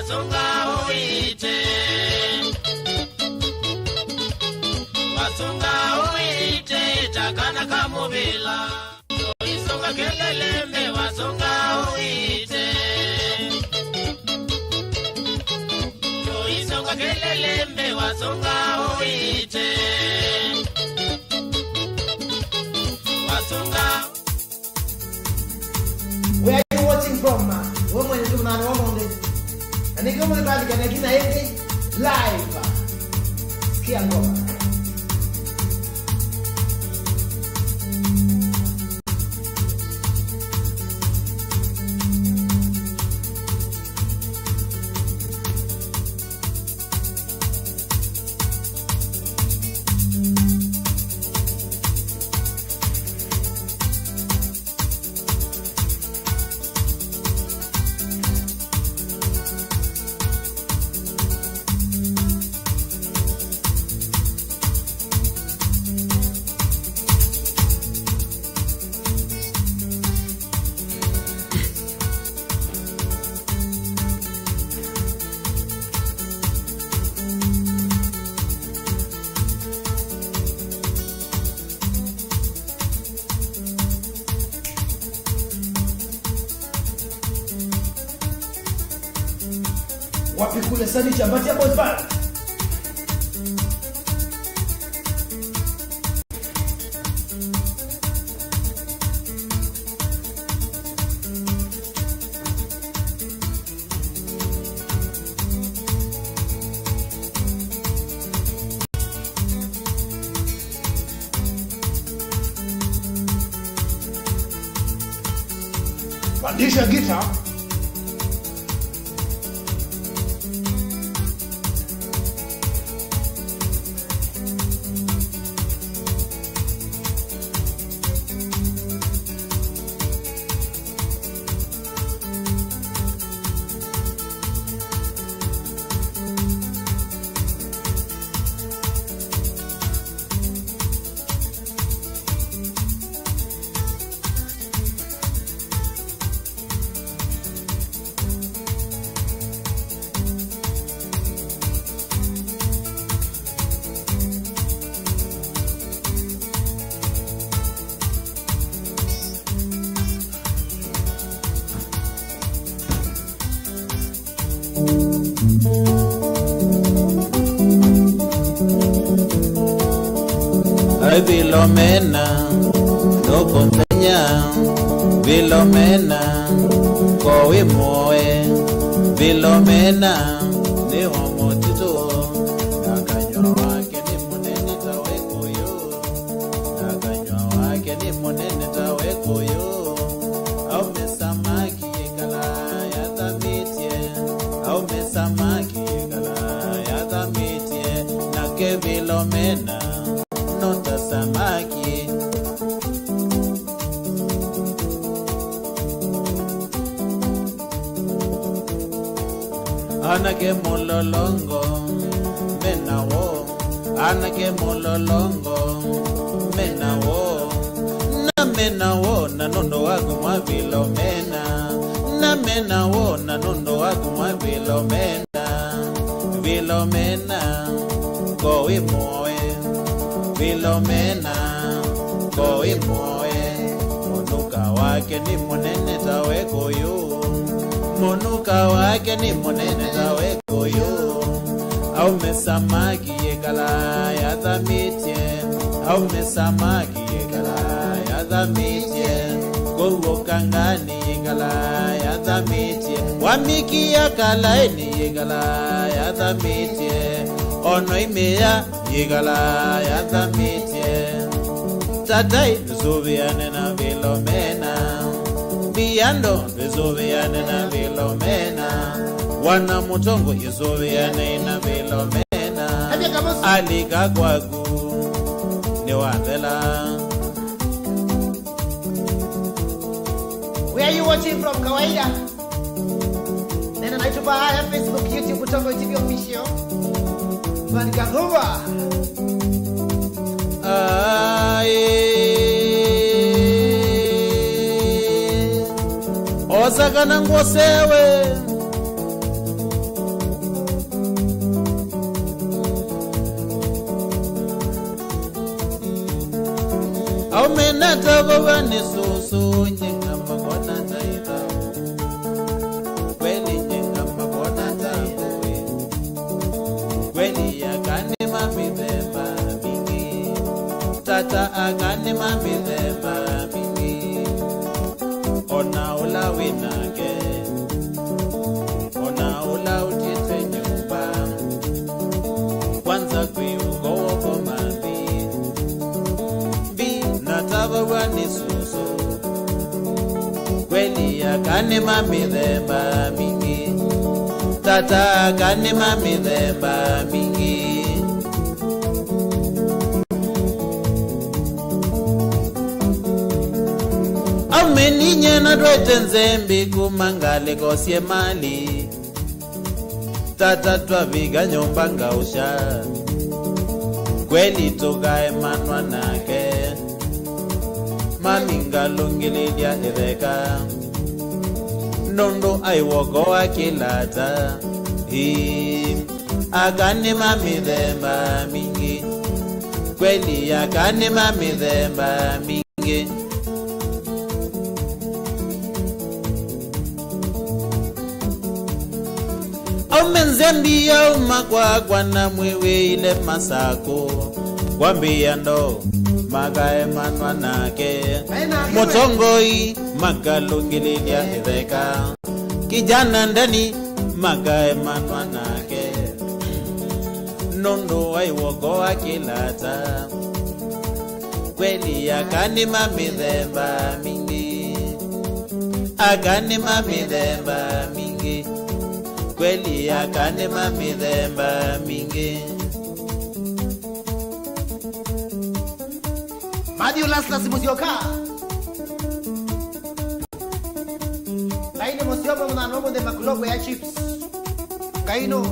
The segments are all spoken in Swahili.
wasonga uite. Wasonga uite takana kamubila. Isonga Kililimbi wasonga uite. Isonga Kililimbi wasonga uite. Wasonga. Where are you watching from, man? Woman is doing an woman. And if you want to get a live. Ski and go. Wapi kule sanicha bati ya boyfriend. Pandisha guitar. Vilomena no pompenya, Vilomena kowe moe, Vilomena ne omotito nakanywa wake ni munene tawe koyo, nakanywa wake ni munene tawe koyo. Au mesamaki kala ya tamitie, au mesamaki kala ya tamitie, nake Vilomena nota samaki. Anake mololongo menawo, anake mololongo menawo, na menawo na nondo wako mwa Vilomena, na menawo na nondo wako mwa Vilomena. Vilomena kowe moe, Vilomena kowe moe, monuka wake ni munene tawe koyo, monuka wake ni munene tawe koyo. Au mesamaki kala ya tamitie, au mesamaki kala ya tamitie, kowo kangani kala ya tamitie, wamiki ya kala ni kala ya tamitie, ono imea yigala ya tamitie. Tatai zuviane na Vilomena, BIADO zuviane na Vilomena, wana mutongo zuviane na Vilomena, alika kwaku ni wandela. Where are you watching from, kawaida? Nena na YouTube, Facebook, YouTube, Mutongo TV official. Vanikangova. Osakana ngosewe nataba ni susu njenga makona taita kweli njenga makona taita kweli yakane mamidhemba mingi tata akane mamidhemba mingi ona ula winake ona ula utite nyumba kwanza kwiugo woko mambi nataba ni susu kweli akane mamidhemba mingi tata akane mamidhemba mingi ameninya na dwete nzembi kumangale kosie mali tata twaviga nyumba ngausha kweli tugae manwa nake maminga lungilidia ireka nondo aiwogo akilata akane mamidhemba mingi kweli akane mamidhemba mingi Omenzembia umakwakwa na mwewe ile masako kwambia ndo magae manwa nake motongoi magalungililia ireka kijana ndani magae manwa nake nondo aiwogo akilata kweli akani mamidhemba mingi akani mamidhemba mingi kweli akani mamidhemba mingi Madio lasla simuzioka Kaino mosiopo mna nomo de makulogo ya chips Kaino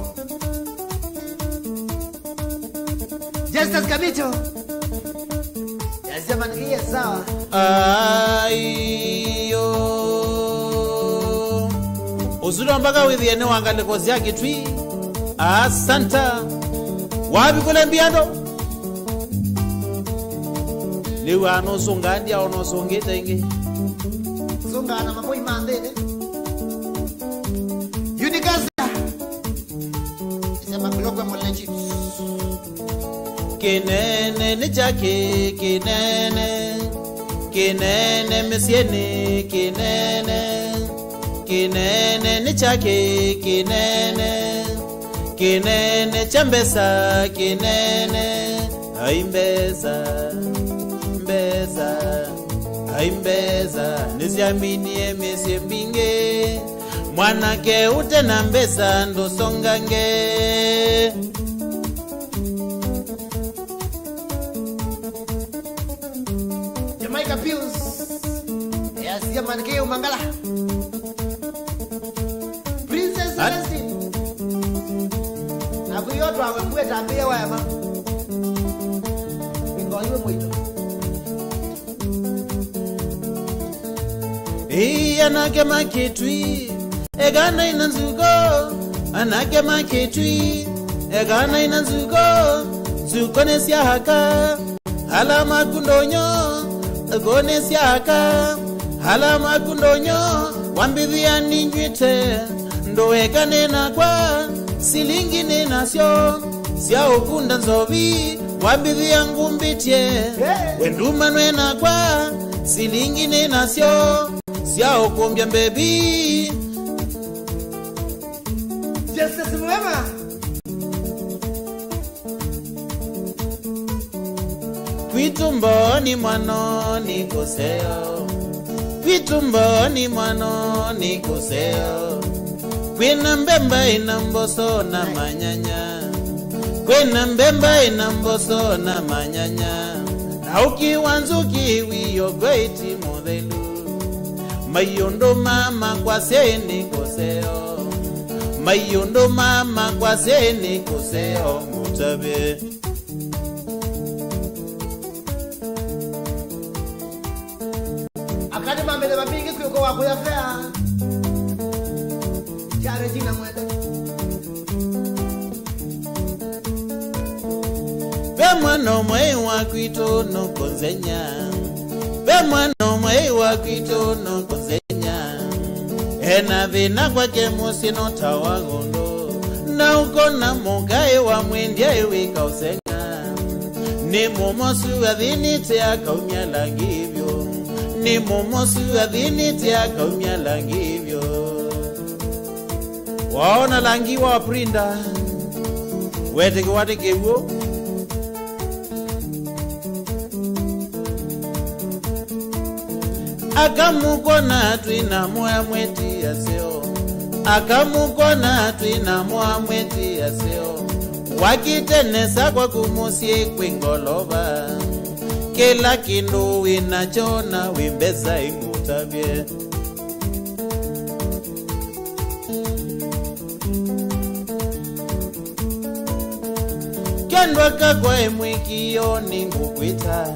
Justus Kabito Yazema nikia sawa Aiyo Uzuri mpaka withiene wangale kozi yake twi Asanta Wabi kule BIADO Liwa ano sungandia ono sungita ingi Sungana mapoi mandene Unikaza Isema kulokwe mwale chips Kinene ni chake kinene Kinene mesiene kinene Kinene ni chake kinene Kinene chambesa kinene Aimbeza Mbeza Aimbeza Nisiaminie mesi mbinge Mwanake ute na mbeza ndo songange Jamaica Pills Yazia manike umangala Princess Celestine Akuyoto awe mwe tambia wa yama Ingoliwe mwito Anake maketwi Egana inanzugo Anake maketwi Egana inanzugo Zukone siahaka Hala makundonyo Agone siahaka Hala makundonyo Wambidhia ninjwite Ndo egane na kwa Silingi ninasyo Sia ukunda nzovi Wambidhia ngumbitie Wenduma nwena kwa Silingi ninasyo Sia ukumbia mbebi Justus mwema Kwitumboni mwano ni kuseo Kwitumboni mwano ni kuseo Kwena mbemba inamboso na manyanya Kwena mbemba inamboso na manyanya Na ukiwanzuki wiyo gweiti modelu Mayondo mama kwa seni kuseo Mayondo mama kwa seni kuseo Mutabe Akani mambele mabingi kuyoko wako ya fea Chare jina mwede Mwana mwe wakwito no konzenya Bemwano mwe wakitono kuzenya ena vina kwake musino tawagondo na ukona mugaye wa mwendya iwika usenga ni mumosu adhinite akaumya langivyo ni mumosu adhinite akaumya langivyo waona langiwa waprinda weteke watekewo akamukona twina moya mweti yaseo akamukona twina moya mweti yaseo wakitenesa kwa kumusie kwingoloba kila kindu winachona wimbeza ingutabye kendwa kakwa emwikio ningukwita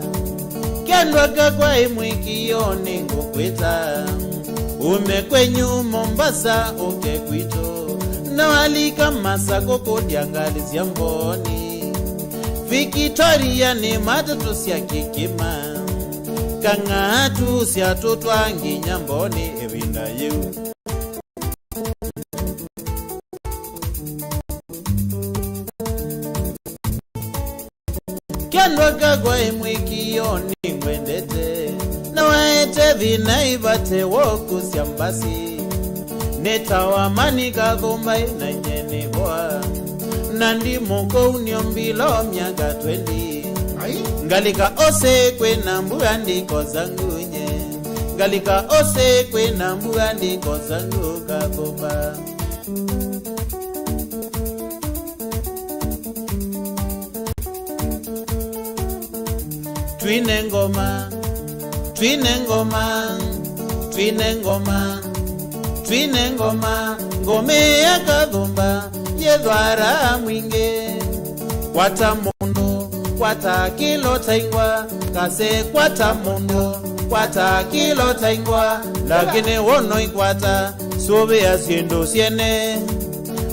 kendwa kakwa emwikio ningukwita umekwenyu Mombasa ukekwito na walika masako kodiangalizia mboni Victoria ni matatu sia kikima kangatu sia tutwangi nyamboni ebinda yu kendwa kakwa emwikio ningwendete na waete vinaivate woku siambasi netawa manika dhumbai na nyeni boa nandi moko uniombilo miaka 20 ngalika ose kwe nambuga ndiko zangu nye ngalika ose kwe nambuga ndiko zangu kakoba twine ngoma twine ngoma twine ngoma twine ngoma ngome ya kadhumba yedwara mwinge kwata mundu kwata kilo taingwa kase kwata mundu kwata kilo taingwa lakini wono ikwata sobe asiendo siene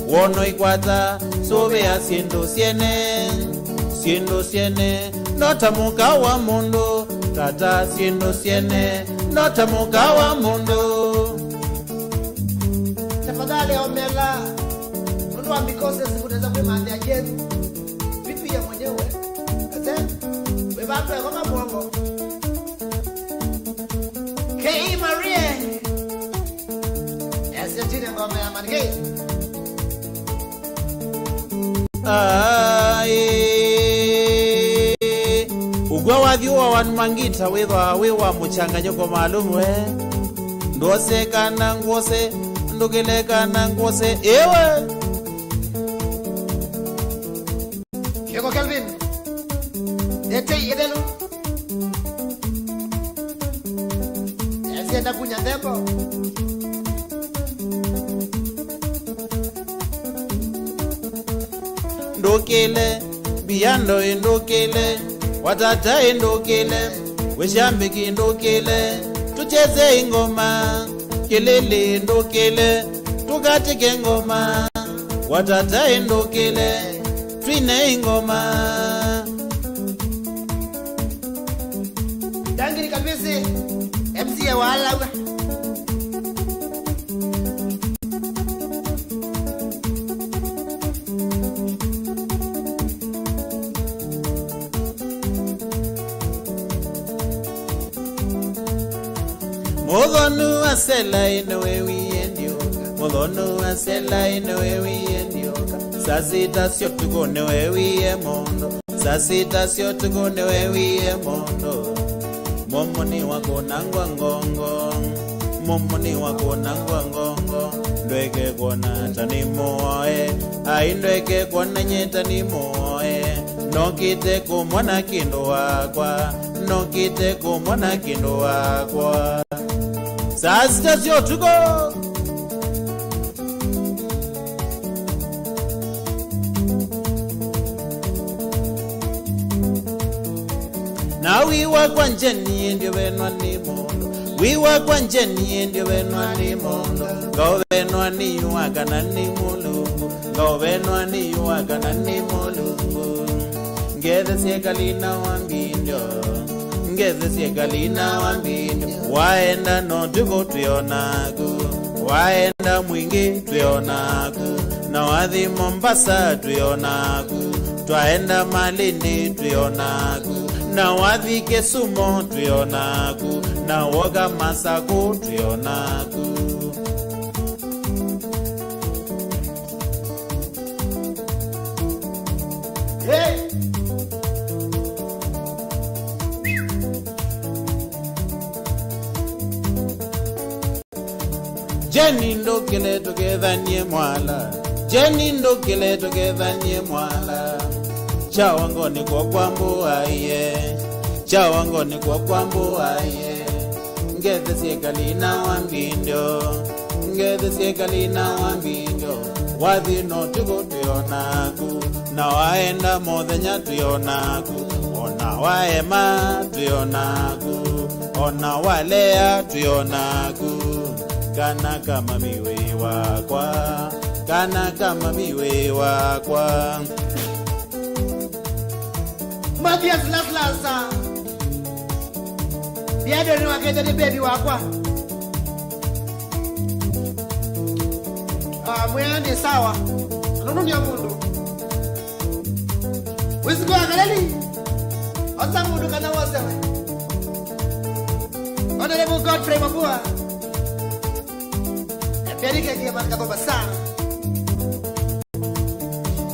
wono ikwata sobe asiendo siendo siene nota mukawa mundu kata siendo siene nota mukawa mundu tafadhali omela mundu ambikose sikuteza kwemande ya jenu vitu ya mwenyewe kase webatu ya kama mwongo K.E. Marie esi tine ngome ya manike ugwa wadhiwa wanmangita wewa muchanganyiko maalumu ndose kana ngose ndugile kana ngose ewe Kiko Kelvin Dete yedelu Esi kunya tempo ndokele biyando indokele watata indokele weshambiki indokele tucheze ingoma kelele indokele tukatike ngoma watata indokele twine ingoma dangiri kabisi MC ya wala Modonu asela inowe endioka Modonu asela inowe endioka Sasita syotugo newe mondo Sasita syotugo newe mondo Momoni wako nangwa ngongo Momoni wako nangwa ngongo Ndweke kona tanimoe Ai ndweke kona nyetanimoe Nokite kumwana kindo wakwa Nokite kumwana kindo wakwa Sasita syotugo na wiwa kwa njeni ndio wenwa ni mondo wiwa kwa njeni ndio wenwa ni mondo ngovenwa ni wakana ni mulungu ngovenwa ni wakana ni mulungu ngede sekalina wangindo ngeze siegalina wambindio waenda notuko tuyonaku waenda mwingi tuyonaku na wathi Mombasa tuyonaku twaenda Malindi tuyonaku na wathi Kisumu tuyonaku na woga Masako tuyonaku hey Jenny ndo kile together nye mwala Jenny ndo kile together nye mwala Chawangoni kwa kwambu aiye Chawangoni kwa kwambu aiye Ngeze siekalina wambindio Ngeze siekalina wambindio Wathi no tuko tuyonaku na waenda mothenya tuyonaku ona waema tuyonaku ona walea tuyonaku kana kama miwe wakwa kana kama miwe wakwa Matias Laslasa BIADO ni wakete ni baby wakwa mwene sawa nunu ya mundu wisigo akaleli ota mundu kana wasewe Honorable Godfrey Mabua Eperike kia marika baba sana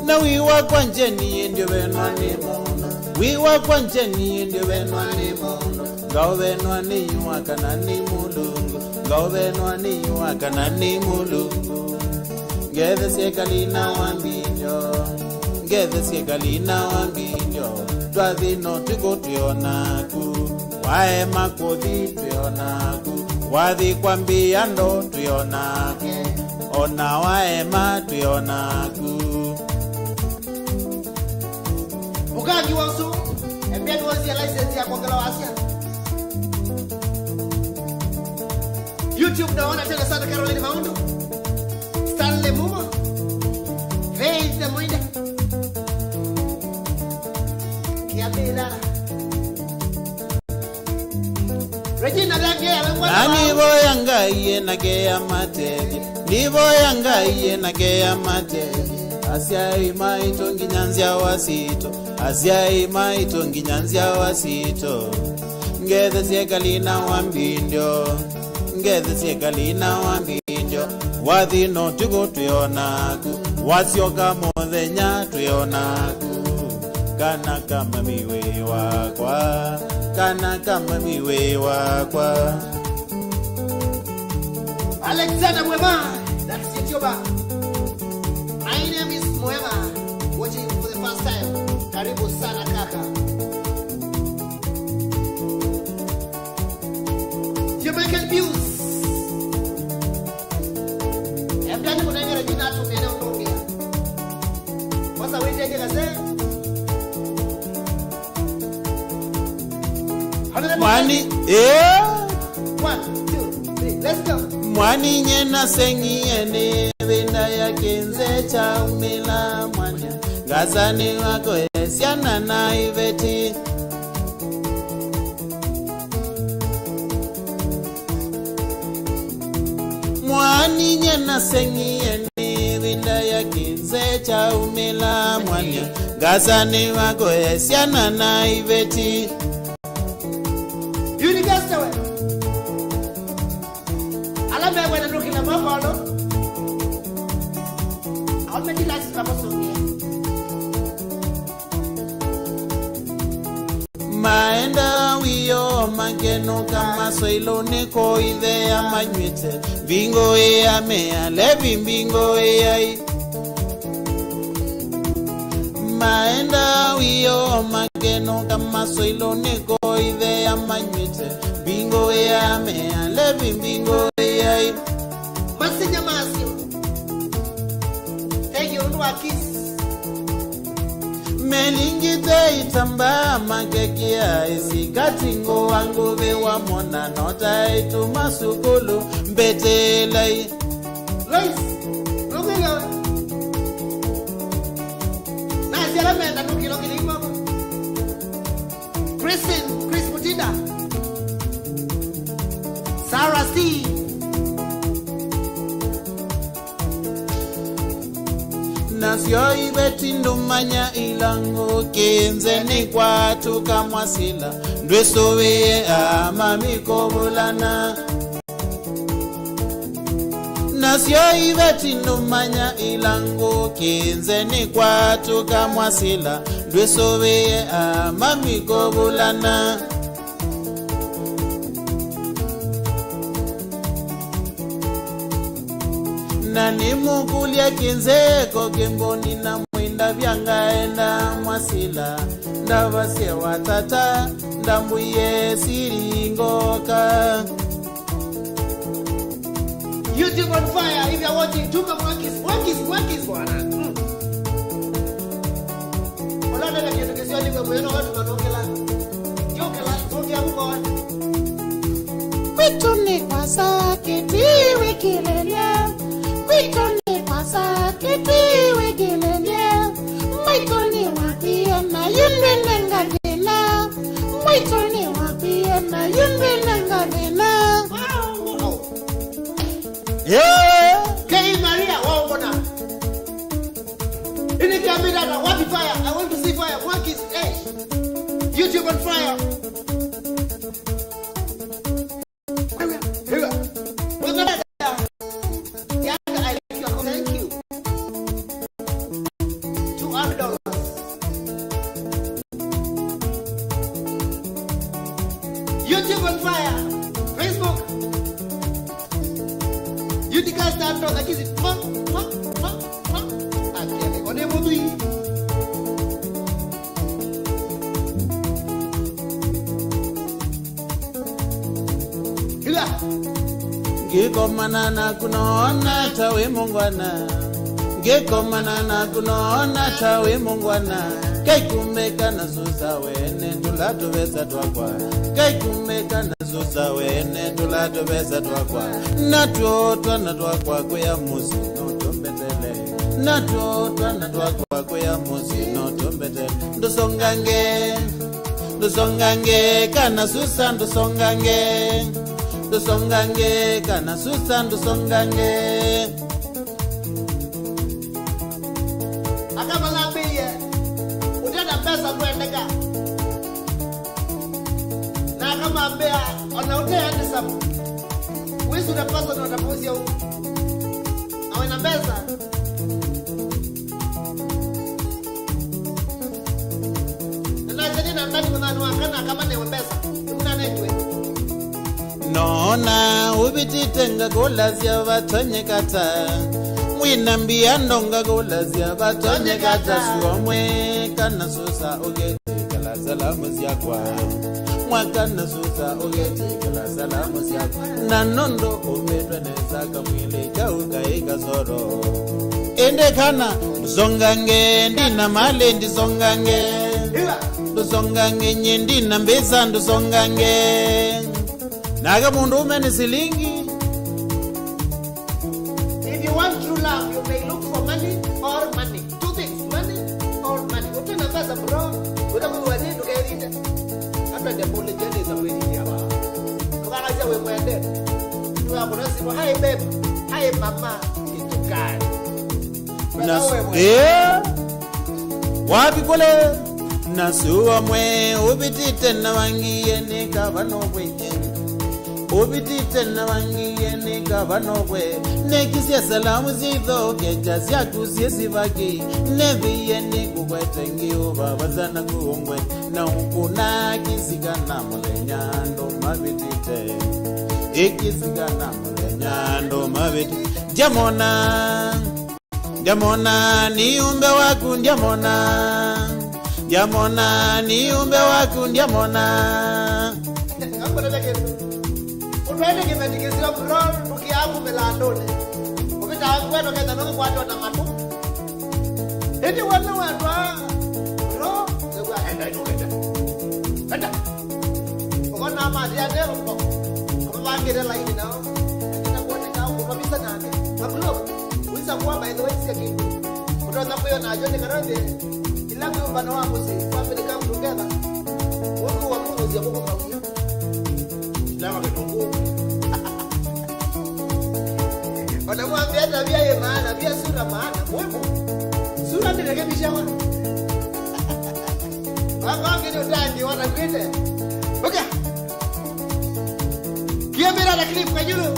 na wiwa kwa njeni ndio wenwa ni mono wiwa kwa njeni ndio wenwa ni mono ngao wenwa ni wakana ni mulungu ngao wenwa ni wakana ni mulungu ngeze siekalina wambinyo ngeze siekalina wambinyo twathi no tuko tuyonaku wae makothi tuyonaku wathi kwambia ndo tuyonaku ona wae ma tuyonaku Ukangi wansu BIADO wansi ya license ya kwa Asia YouTube na wana tena sana Caroline Maundu Stanley Mumo Faith Mwinde Kiabela Regina Dange Ani boyanga iye nagea matege ni boyanga iye nagea matege Asia imaito nginyanzia wasito Asia imaito nginyanzia wasito Ngeze siekalina wambindio Ngeze siekalina wambindio Wathi no tuko tuyonaku Wasioka mothenya tuyonaku Kana kama miwe wakwa Kana kama miwe wakwa Alexander Mwema that's Ethiopia My name is Mwema watching for the first time karibu sana kaka Jamaican views Mtani kunengera jina tu nene unaongea Wasa wende kaze Mwani 1, 2, 3 let's go Mwani nyena sengi ene Wenda ya kenze cha umila mwanya Gazani wako esiana na iveti Mwani nyena sengi ene Wenda ya kenze cha umila mwanya Gazani wako esiana na iveti Unigastewe Alame wena nuki na mamalo Alme dilasi paposonye Maenda wiyo mageno kama soilo neko idhe ya manywete Bingo ya mea levi bingo ya Maenda wiyo mageno kama soilo neko idhe ya manywete Bingo ya mea levi bingo ya Masinya masio Egi undu wa kisi Melingite itamba makekia Isikatingo wangu bewa mona Nota itu masukulu mbete lai Lois Lukiga Na siya menda nuki loki lima Chris Mutinda Nasio ibeti ndumanya ilango kenzeni kwatu kamwasila ndwesowe amamiko bulana. Nasio ibeti ndumanya ilango kenzeni kwatu kamwasila ndwesowe amamiko bulana. Nani mukulia kinzeko kemboni na mwinda vyangaenda mwasila ndavase watata ndambuye siringoka. YouTube on fire. If you're watching, tuka mwakis bwana. Olanda na kitu kisio ni kwa yeno watu wanokela. Jokela, zokia mko. Kwituni kwa sake tiwe kilele. Kwituni kwa sake tiwe kilele. Mwituni wapie na yunwe nengadena. Mwituni wapie na yunwe nengadena. Yeah. Hey Maria, wow bona. Ini kamera na wapi fire? I want to see fire. What is YouTube on fire. Here. We're gonna yeah, I like you. Thank you. $200. YouTube on fire. Facebook. You think I stand up like is it? Okay, on the movie. Hila. Geko manana kunaona tawe mungwana. Geko manana kunaona tawe mungwana. Kai kumeka na zuza wene tulato beza twakwa. Kai kumeka na zuza wene tulato beza twakwa. Natotwa na twakwa kwa muzi no tombetele. Natotwa na twakwa kwa muzi no tombetele. Ndosongange kana susa ndosongange. Ndosongange kana susa ndosongange. Akabala biye. Utenda pesa kwendeka. Na kama mbea ona utenda sabu. Wisu na pesa na utapuzia huko. Awe na pesa. Na jadi na ndani mwananu akana kama ne pesa. Una netwe. Nona ubititenga golazia batonye kata. Mwinambia ndonga golazia batonye kata. Suomwe kana susa ogetekala salamu ziyakwa. Mwakana susa ogetekala salamu ziyakwa. Nanondo omedwa nezaka mwile jauka ikazoro. Ende kana nduzongange ndina male nduzongange. Nduzongange nye ndina mbeza nduzongange. Naga mundu umeni silingi. If you want true love, you may look for money or money. Two things, money or money. Utena pesa bro, utakuwa nini ukairinde? Hata jambo jeni za wewe hapa. Tukakaja wewe mwende. Tunaona simu, hi babe, hi mama, kitukani. Wapi kule? Nasuwa mwe ubitite na wangiye ni kabano kwenye. Ubitite na wangiye ni kabano kwe. Nekisia salamu zidho keja siyaku siesibaki. Neviye ni kukwetengi ubabazana kuungwe. Na ukuna kisika na mlenyando mabitite. Ikisika na mlenyando mabitite. Jamona ni umbe waku jamona. Jamona ni umbe waku jamona. Hapo nataka unaenda kimetikizwa bro ukiamu melandone. Ukitaka kwenda kaenda nako kwa watu na matu. Eti wana watu bro sio aenda inoenda. Enda. Ukona maji ya leo kubangire laini nao. Nitakuwa nikao kabisa nake. Mablo unza kwa by the way siki. Utaanza kuyo na joni karande. Ila kwa bana wangu si family come together. Wako wa Mungu ya Mungu kawia. Lama kitungu. Wanamwambia tabia ya maana, pia sura maana. Mungu. rekebisha wa. Wangu ndio ndani wana kwende. Okay. Kiambira na clip kwa julu.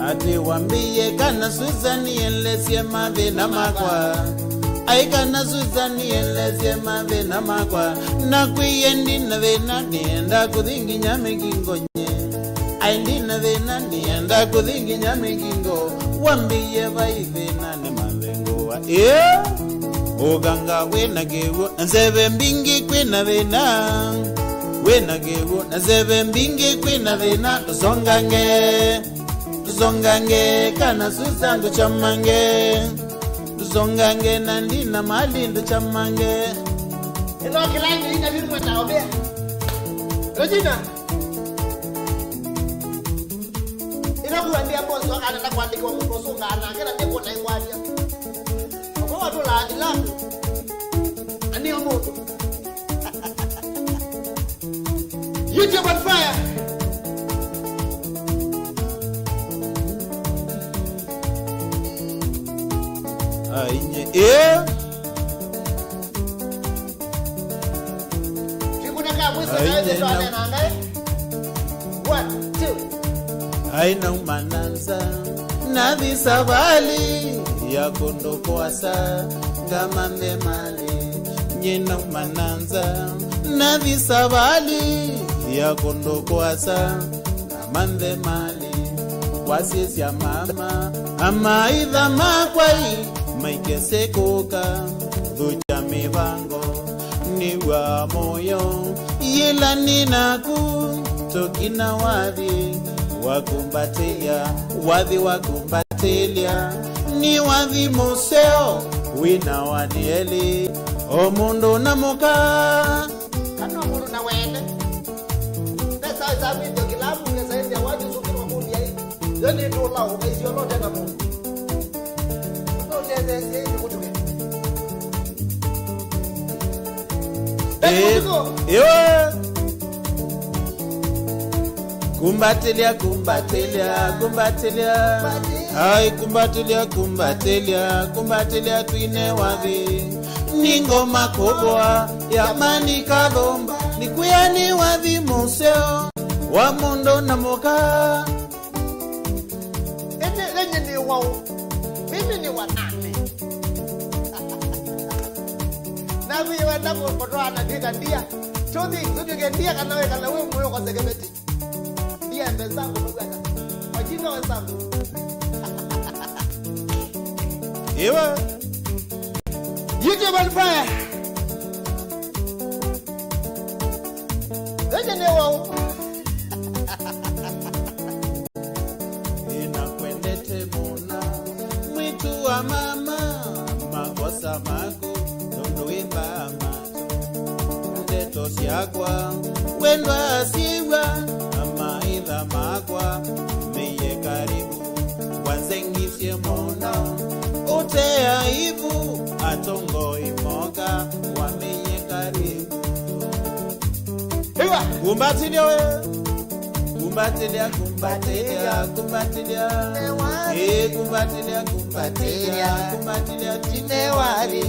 Ati wambie kana Suzani elezie mave na makwa. Ai kana Suzani elezie mave na makwa. Na kuyendi na vena nienda kuthingi nyame kingonye. Ai ndina vena nienda kuthingi nyame kingo. Wambie vaive na ni mavengo wa. Oganga wenagewo nzebe mbingi kwena vena. Wenagewo nzebe mbingi kwena vena. Zongange kana Suzandu chamange. Zongange nandina malindu chamange. Ino kilangi ina viru mweta obea. Regina. Ina kuambia boss anataka kuandika wa mkoso ngana kila ndipo na ingwadia. Kwa watu la adilangu. Ani moto. YouTube on fire. Ainye Kibunaka mwisa kaende to anena ngai. 1 2 Aina umananza na visabali ya kondo kwasa ngamande mali. Nyina umananza na visabali ya kondo kwasa ngamande mali. Wasisi ya mama ama idha makwai maikese koka dhuja mivango niwa moyo yila ninaku tokina wadhi wakumbatelia ni wadhi museo wina wanieli omundo na moka kano muru na wende pesa zabi ndio kilabu pesa hizi ya watu sukuru wa mundi ya hii yoni dola ukaisi yonote na mungu note kutuke Kumbatelia ai kumbatelia twine wadhi ningoma kubwa ya mani kadhomba nikuyani wadhi museo wa mundo na moka. Lenye ni wao mimi ni wanane na mimi wenda kutoa na dika ndia chodi zuke ndia kana wewe moyo kwa segemeti ndia mbezangu mbwana wajinga wenzangu Ewa YouTube on fire. Lenye ni wao inakwendete mona mwitu wa mama makosa mako ndoimba macho ndeto siakwa wendwa asiwa ama idha makwa meye karibu wanzengisye mona utea ivu atongo imoka wameye karibu. Ewa Kumbatilia we Kumbatilia tinewari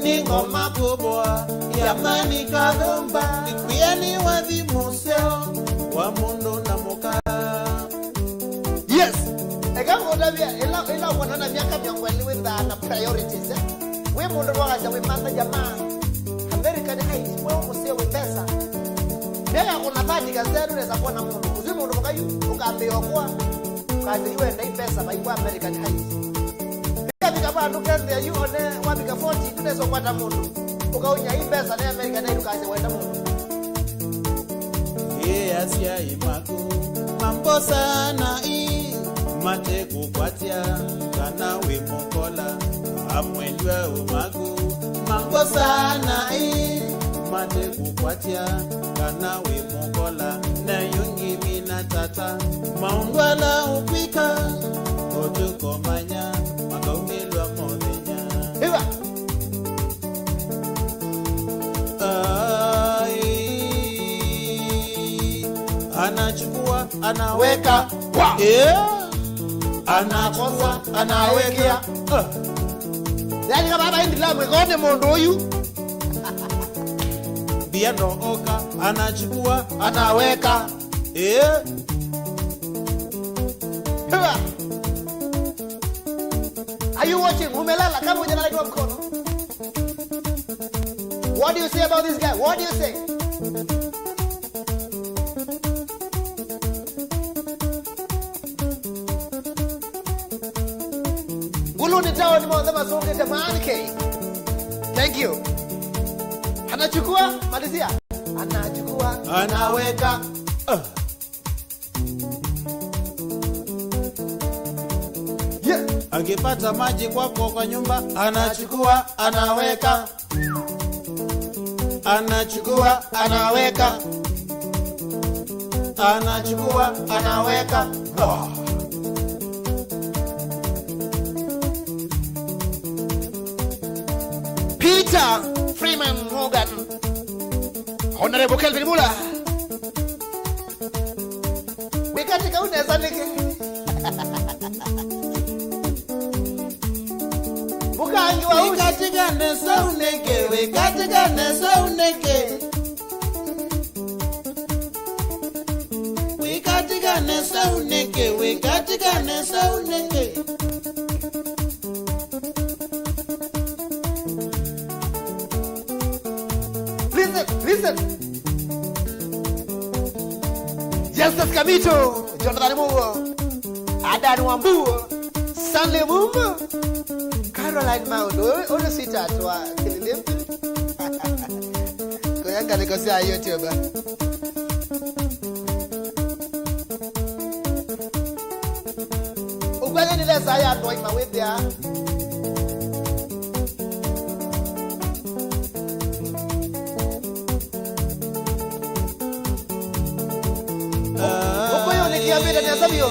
ningoma kubwa yamani kadhomba nikuyani wadhi museo wa mundo na moka. yes ega odavia ila wanana miaka miongoni wenda na priorities we mundo wakaja we mama jamaa American heights we museo we pesa Nega kuna badi kazeru neza kuwa na mundu Uzimu mundu mkayu Ukaambiwa kuwa Kaadiliwe na hii pesa Baikuwa American Heights Nika bika paa nukende ya yu one Wabika 40 Tuneso kwa ta mundu Ukaunya hii pesa na American Heights Ukaze wenda mundu Asia imaku mambo sana ii mate kukwatia kana wimokola amwenjwe umaku mambo sana ii mate kukwatia kana wimokola na yungi mina tata maungwala upika otuko manya makaumilwa modenya Hiva anachukua anaweka anakosa anawekea. Yani kama hapa hindi lamu ikote mondo huyu. BIADO oka anachukua Anaweka. Are you watching? Umelala kama hujalala mkono. What do you say about this guy? What do you say? Guluni tawa ni mwanza masonge tamanike. Thank you. Anachukua, malizia. Anachukua, anaweka. Yeah. Akipata maji kwako kwa nyumba anachukua anaweka. Anachukua anaweka. Anachukua anaweka. Peter Freeman Morgan, Honorable Kelvin Mula. Wikatika unaweza niki. Bukangi wa wikatika nesa uneke, wikatika nesa uneke. Wikatika nesa uneke, wikatika nesa uneke. Listen. Justus Kamito, Jonathan Mugo, Adan Wambuo, Stanley Mumbo, Caroline Mount, Ono Sita Twa, Kililimbi. Koyanga nikosea YouTube. Ubale nile saya toy mawebia. Kiambia ni asabio.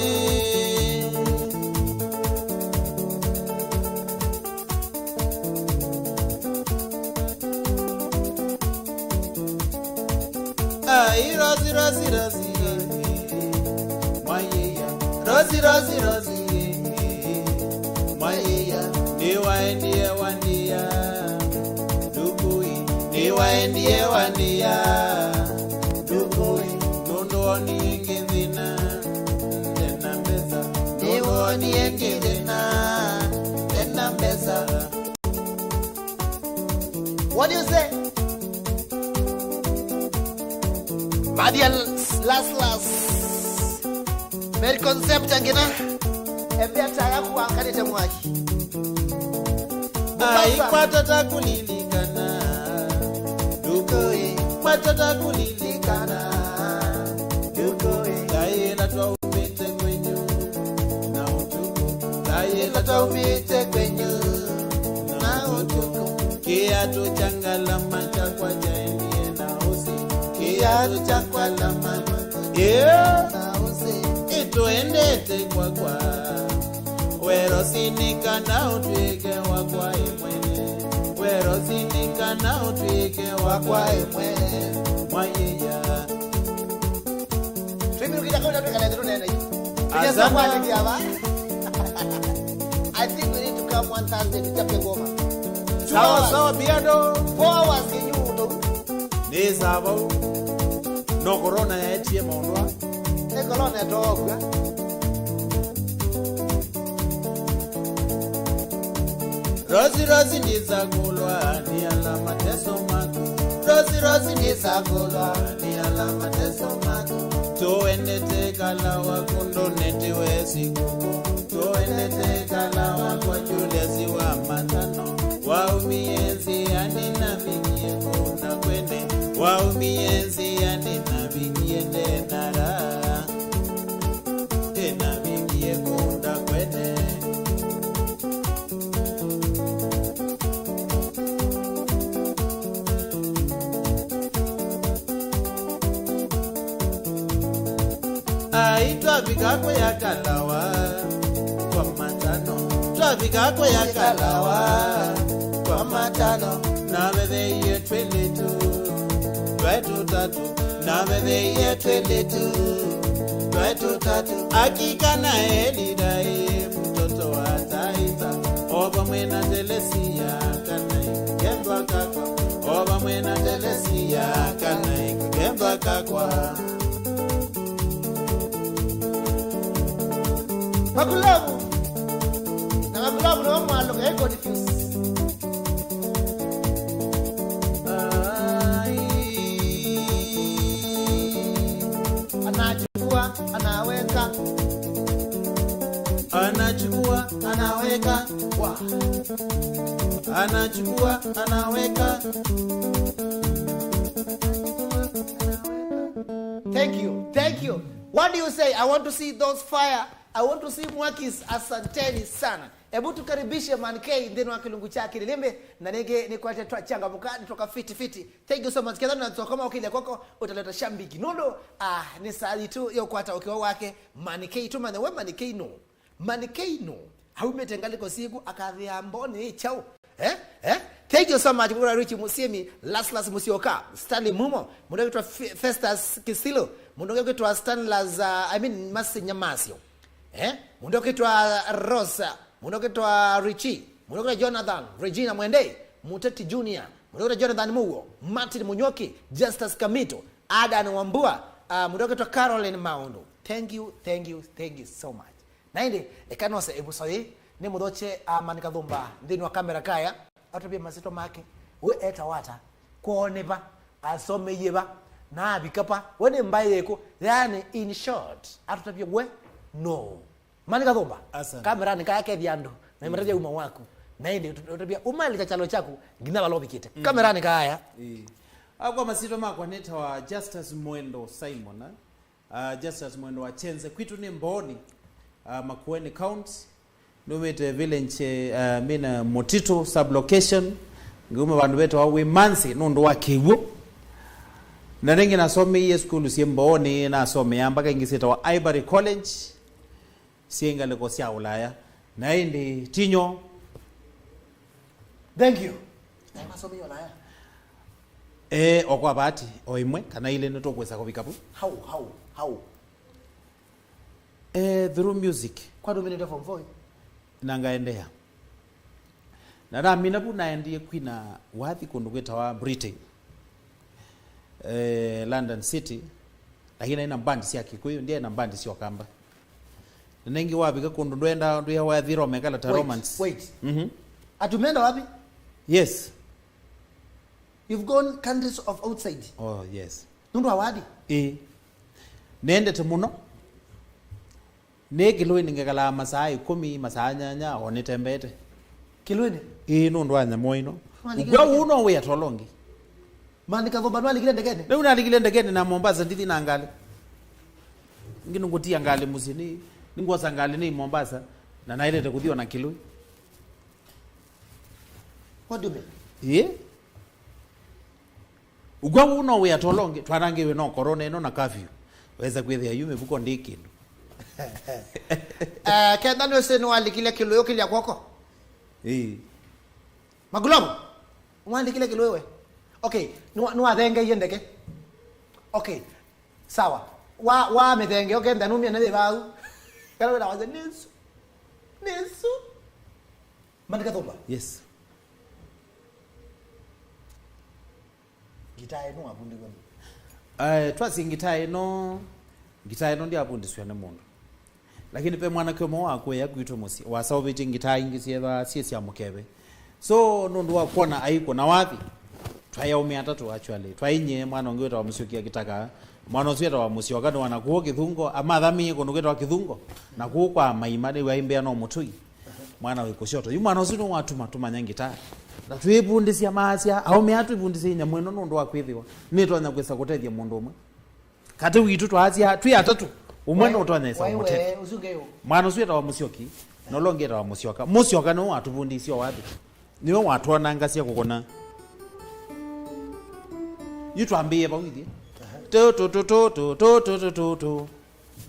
Rosie. Maya. Rosie. Maya. Niwaendie wandia. Dukui. Niwaendie wandia. Dukui. Nondoni ingizina. Tena mbeza. Niwoni ingizina. Tena mbeza. What do you say? Madian last. Mer concept angina. Embea taya kuangani temwaji. Ikwatata kulilikana. Dukoi. Kwatata kulilikana. Dukoi. Daila twa upite kwenyu. Na utuku. Daila twa upite kwenyu. Na utuku. Kiatu changala macha kwa jaendie na usi. Kiatu changala macha. Yeah. Na usi. Ituendete kwa. Wero sinika na utwike wakwa imwene. Wero sinika na utwike wakwa imwene. Mwayeya. Trimi ukija kwa tuweka na nene. Azama. I think we need to come one Thursday to Chape Goma. Sawa BIADO. 4 hours kinyundo. Nezabo. No corona ya etie mondwa. Ne corona ya toga. Rosie nizakulwa ni alama teso mako. Rosie nizakulwa ni alama teso mako. Tuendete kalawa kundo neti wesikuku. Tuendete kalawa kwa Julius wa matano. Waumienzi anina vingie kuna kwende. Waumienzi anina vingie nara. Tena vingie kuna kwende. Twafika ya kalawa kwa matano. Twafika ya kalawa kwa matano. Na bebe ye tweletu. Twetu tatu. Na bebe ye tweletu. Twetu tatu. Akika na elida ye oba mwena telesia kana kemba kakwa oba mwena telesia kana kemba kakwa Magulabu na magulabu no mwalo ke go diffuse anachukua anaweka anachukua anaweka wa anachukua anaweka. Thank you. What do you say? I want to see those fire. I want to see Mwakis. Asanteni sana. Hebu tukaribishe Mankei ndeni wa kilungu cha Kililimbi na nige ni kwa changa mukadi toka fiti. Thank you so much. Kidhani na kama ukile kwako utaleta shambiki. Nono ni sali tu yo kwata ukiwa wake Mankei tu mane we Mankei no. Mankei no. Haumetengali ko siku akadhia mboni chao. Thank you so much kwa Richie Musiemi, Laslas Musioka, Stanley Mumo, mundoke to Festus Kisilo, mundoke to Stanlas Masi Nyamasio. Mundoke to Rosa, mundoke to Richie, mundoke Jonathan, Regina Mwende, Muteti Junior, mundoke Jonathan Mugo, Martin Munyoki, Justus Kamito, Adan Wambua, mundoke to Caroline Maundo. Thank you so much. Nainde ekanose ebusoye ni mudoche Manikadhumba ndini wa kamera kaya atobye masito make we eta wata kuoneba asome yeba na bikapa wone mbaye ko yani in short atobye we no Manikadhumba kamera ni kaya ke diando na mreje uma wako nainde atobye umali chalo chako ngina balobi kite kamera ni kaya akwa masito mako neta wa Justus Mwendo Simon Justus Mwendo wa Chenze kwitu ni mboni Makueni County Numete village mina Motito sublocation ngume bandu beto wa Wimansi nondo wa Kivu na rengi nasome iye school siemboni nasome mpaka ingisita wa Ivory College sienga leko sia Ulaya na indi Tinyo. Thank you. Na masome Ulaya okwa bati oimwe kana ile netokwesa ko bikapu how through music kwa dominate from voice nangaendea nara mina bunaendie kwina wathi kundu gweta wa Britain London City lakini ina band sia Kikuyu ndiye na band sio kamba nengi wabika kundu ndwenda ndu wa thiro mekala ta romance wait atumenda wapi? Yes, you've gone countries of outside. Oh yes, ndu awadi nende temuno ne Kilweni ngekala masaa 10 masaa nyanya onitembete Kilweni nundu anya moino ugwa uno we atolongi Manikadhumba nwa aligile ndegene ne una aligile ndegene na Mombasa ndithi na ngali ngino ngutia ngali musini ningosa ngali ni Mombasa na nailete kuthiwa na Kilweni. What do you mean? Ugwa uno we atolongi twarangiwe no corona ino na curfew weza kwethia yume buko ndikindu kenda no se no aligile Kiloyo kilia kwako Magulabu aligile Kiloyo okay no adenge yendeke okay sawa wa medenge okay ndanumia na bebau kala na waza nesu Manikadhumba. Yes, gitae no abundi gani twasi gitae no ndi abundiswa na mundu lakini pe mwana kyo mo akwe yakwitwa musi wasawobeti gitae ngisieva siesi amukebe so nundu wakona aiko na wathi twaya umi atatu actually twainye mwana ongeta wa musyokia kitaka mwana osweta wa musyo kando wanakuo kithungo amathami kunugeta wa kithungo na kuukwa maimade waimbea no mutui mwana wikushoto yu mwana osino watuma tumanya gitae na twibundisia maasya au meatu ibundisia nyamweno nundu wakwithiwa nitwanya kwesa kutethia mundu umwe kati witu twazia twi atatu umwe no twanya isa mutethia mwana osweta wa musyoki no longeta wa musyoka no atubundisia wathi niwe watwana ngasia kukona yitwambie bawithie to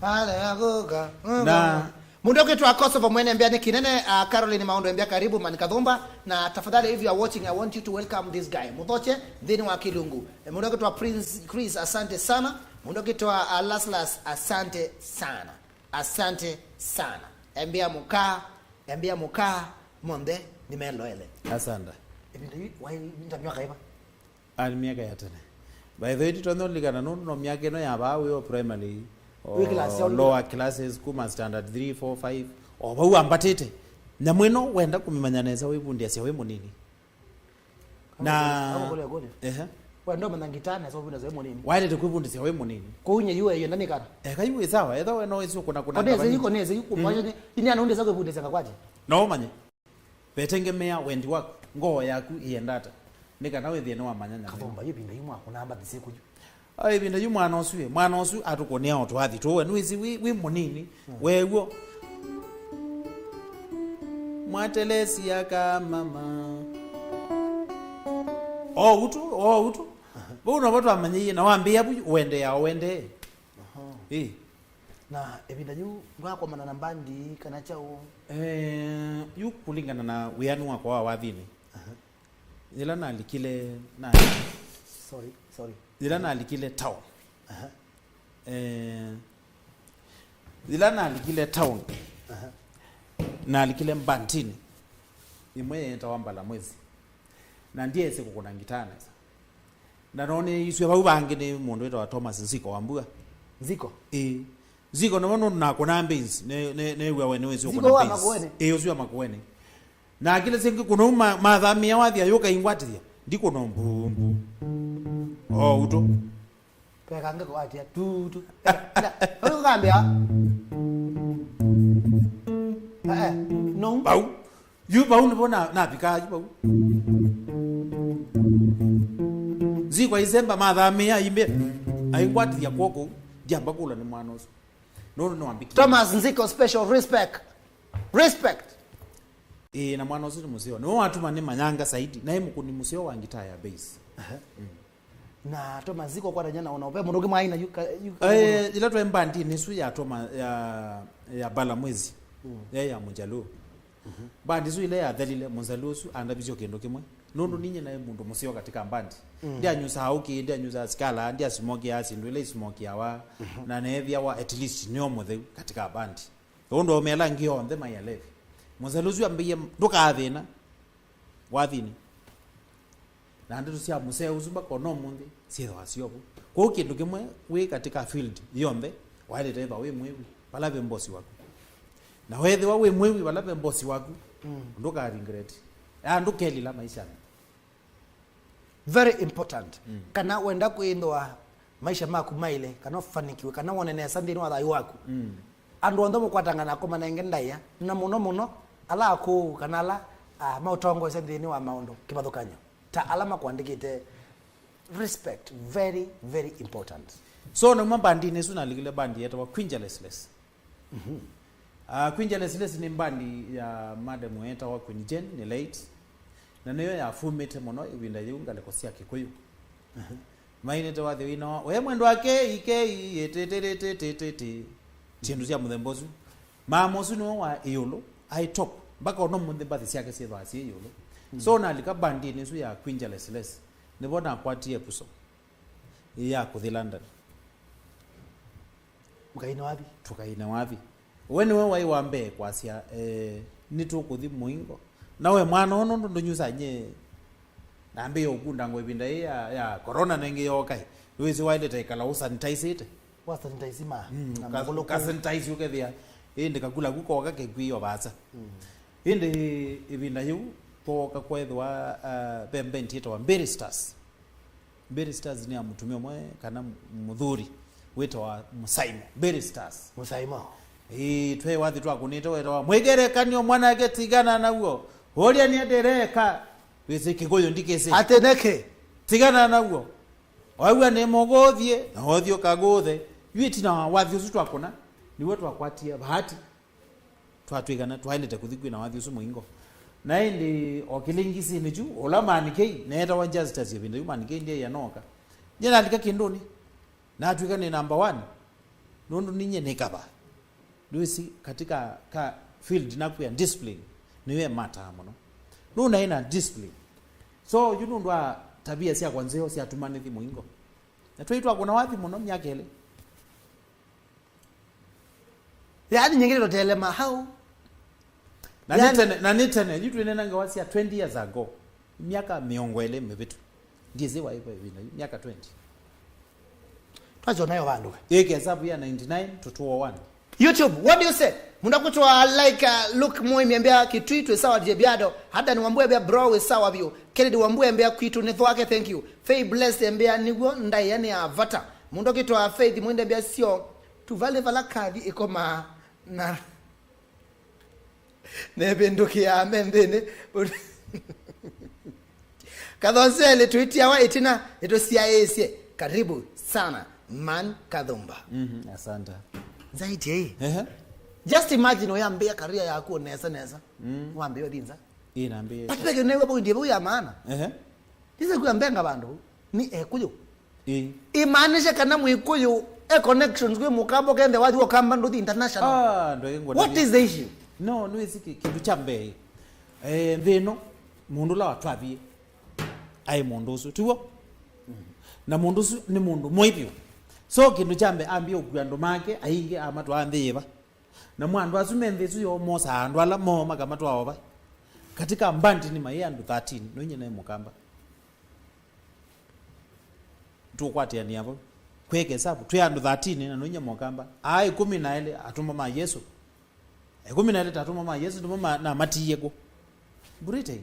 pale agoga na mundu wetu Kosovo mwene mbia ni kinene Caroline Maundo mbia karibu Manikadhumba na tafadhali if you are watching I want you to welcome this guy muthoche dhini wa Kilungu mundu wetu Prince Chris asante sana mundu wetu Laslas asante sana mbia muka monde nimeloele asanda ebinda wai ndamyaka iba ali miaka ya tene by the way tono ligana no miaka no yaba we primary or lower classes kuma standard 3 4 5 oba uambatete na mweno wenda kumimanyaneza wibundia sia we munini na wendo manangitana so bunda zemo nini wale tukubundi sia we munini kunye yuwe yo ndani kana kayuwe sawa etho we no isu kuna neze yuko neze yuko mwaje ini anaunde zako bunda zaka kwaje no manye betengemea wendi wako ngoo yaku iendata nikana we thiene wa manyanya kabomba yibinda yimwa kuna amba disiku ai binda yu mwana osu atukonia oto athi to we nwizi wi munini wewo mwatelesi yaka mama utu bona watu amanyie na waambia bu wende ya wende na ebinda yu ngwako mana nambandi kana chao yu kulingana na wianu wako wa wathini zila na alikile na sorry zila na alikile town zila na alikile town na alikile mbantini imwe yentawambala mwezi na ndiye se kukuna ngitana na none iswe baubange ni mundu wetwa Thomas Nziko wambua Nziko no no na kona mbins ne wewe ne wezo kona mbins uswe makuene na kile sengi kuno mathamia wathia yoka ingwatithia ndiko no mbumbu uto peka ngako atia tu ho ngambia no bau yu bau nibona na pika yu bau Nziko izemba mathamia imbe aingwatithia kwoko jamba kula ni mwana uso no ambiki Thomas Nziko special respect na mwana uso museo no watu mane manyanga saidi na hemu kuni museo wa ngita ya base na Thomas Nziko kwa nyana unaope mundu kima aina ila to embandi nisu ya Thomas ya bala mwezi ya munjalo bandi su ile ya dhalile munjalo su anda bizyo kendo kimwe nondo ninye na mundu museo katika mbandi ndia nyusa hauki ndia nyusa skala ndia smoke ya sindu ile smoke yawa na nevya wa at least nyomo the katika bandi ondo omela ngio on the my level muzaluzu ambiye ndoka athina wathini na ndio sia museo uzuba kono mundi sio wasiobo kwa kindu kimwe we katika field yombe wale teva we mwewi pala bembosi wako na wewe wawe mwewi pala bembosi wako ndoka regret ndukeli la maisha very important kana wenda kuindwa maisha maku maile kana fanikiwe kana wonene sandini wa thayu waku andu onthe mukwatangana ko manenge ndaya na muno ala ku kana ala mautongo sandini wa maondo kibathukanyo ta alama kwandikite respect very very important so no mabandi nesu nalikile bandi yeto Queenjalessless Queenjalessless ni bandi ya madam weta wa Queen Jane ni late na niyo ya fumite muno ibinda yunga lekosia kikuyu maine to wathe wino we mwendo wake ike chindu cia muthembozu mamosu no wa iyulu ai top baka no munde bathi ciake cietho acie iyulu so na lika bandi nesu ya Queenjalessless ni bona kwatie puso ya kuthi London tukaina wathi we wai wambe kwasia nitukuthi muingo nawe mwana ono ndo nyusa nye nambe okunda ngo ibinda ya corona nenge yokai wezi wile taikala usanitize ite sanitize ma ka sanitize ukethia inde kakula guko kake kwiyo baza inde ibinda yu poka kwethwa bembe ntito wa Berry Stars ni amutumio mwe kana muthuri wito wa Musaimo Berry Stars Musaimo twe wathi twakunite wetwa mwegerekanio mwana yake tigana naguo horia ni ndereka wese kigoyo ndikese ateneke tigana naguo wagwa ne mogothie na hothio kaguthe yiti na wathi usu twakona niwe twakwatia bahati twatwigana twailete kuthikwi na wathi usu muingo na indi okilingisi ni ju ola manikei neta wa justice yebinda manikei ndiye yanoka jena alika kindoni na atwika ni number 1 nondo ninye nekaba duisi katika ka field nakuya discipline niwe mata muno nuna ina discipline so yunundwa tabia sia kwanzeo sia tumane thi muingo na twaitwa kuna wathi muno myakele yani nyingine totelema how na nitene jitu inenanga wasia 20 years ago miaka miongwele mevitu ndize wa ipo hivi miaka 20 twazo nayo bandu hesabu ya 99 to 201 YouTube, what do you say? Munda kutwa like look moi miambia kitwitwe sawa DJ BIADO. Hada ni wambue mbia bro we sawa bio. Kennedy wambue mbia kwitu netho wake thank you. Faith blessed mbia nigo ndai yani avata. Mundo kitwa Faith mwende mbia sio tuvale vala kadi ikoma na nebenduki ya mbene. Kadhonsele tweet ya wa itina ito CIA karibu sana man Kadhumba. Asante. Zaidi just imagine oyambia career yako neza wambia dinza inaambia patipeke newe bo ndiye ya maana dize kuyambia ngabantu ni ekuyo imanisha kana mwikuyo connections kwe mukabo kende wathi okamba ndo international ndo yengo what is the issue no isiki kindu chambe thino mundu la watwathie ai mundu usu tuwo na mundu usu ni mundu moithio so kindu chambe ambia ukwandu make ainge amatwa ndhiva na mwandu azumenthezu yo mosa andu ala moma kama twaova katika mbandi ni mai andu 13 no nyene mukamba tukwatia ni hapo kweke hesabu twa andu 13 na no nyene mukamba ai 14 atuma ma Yesu 14 tatuma ma Yesu nduma na matiyeko burite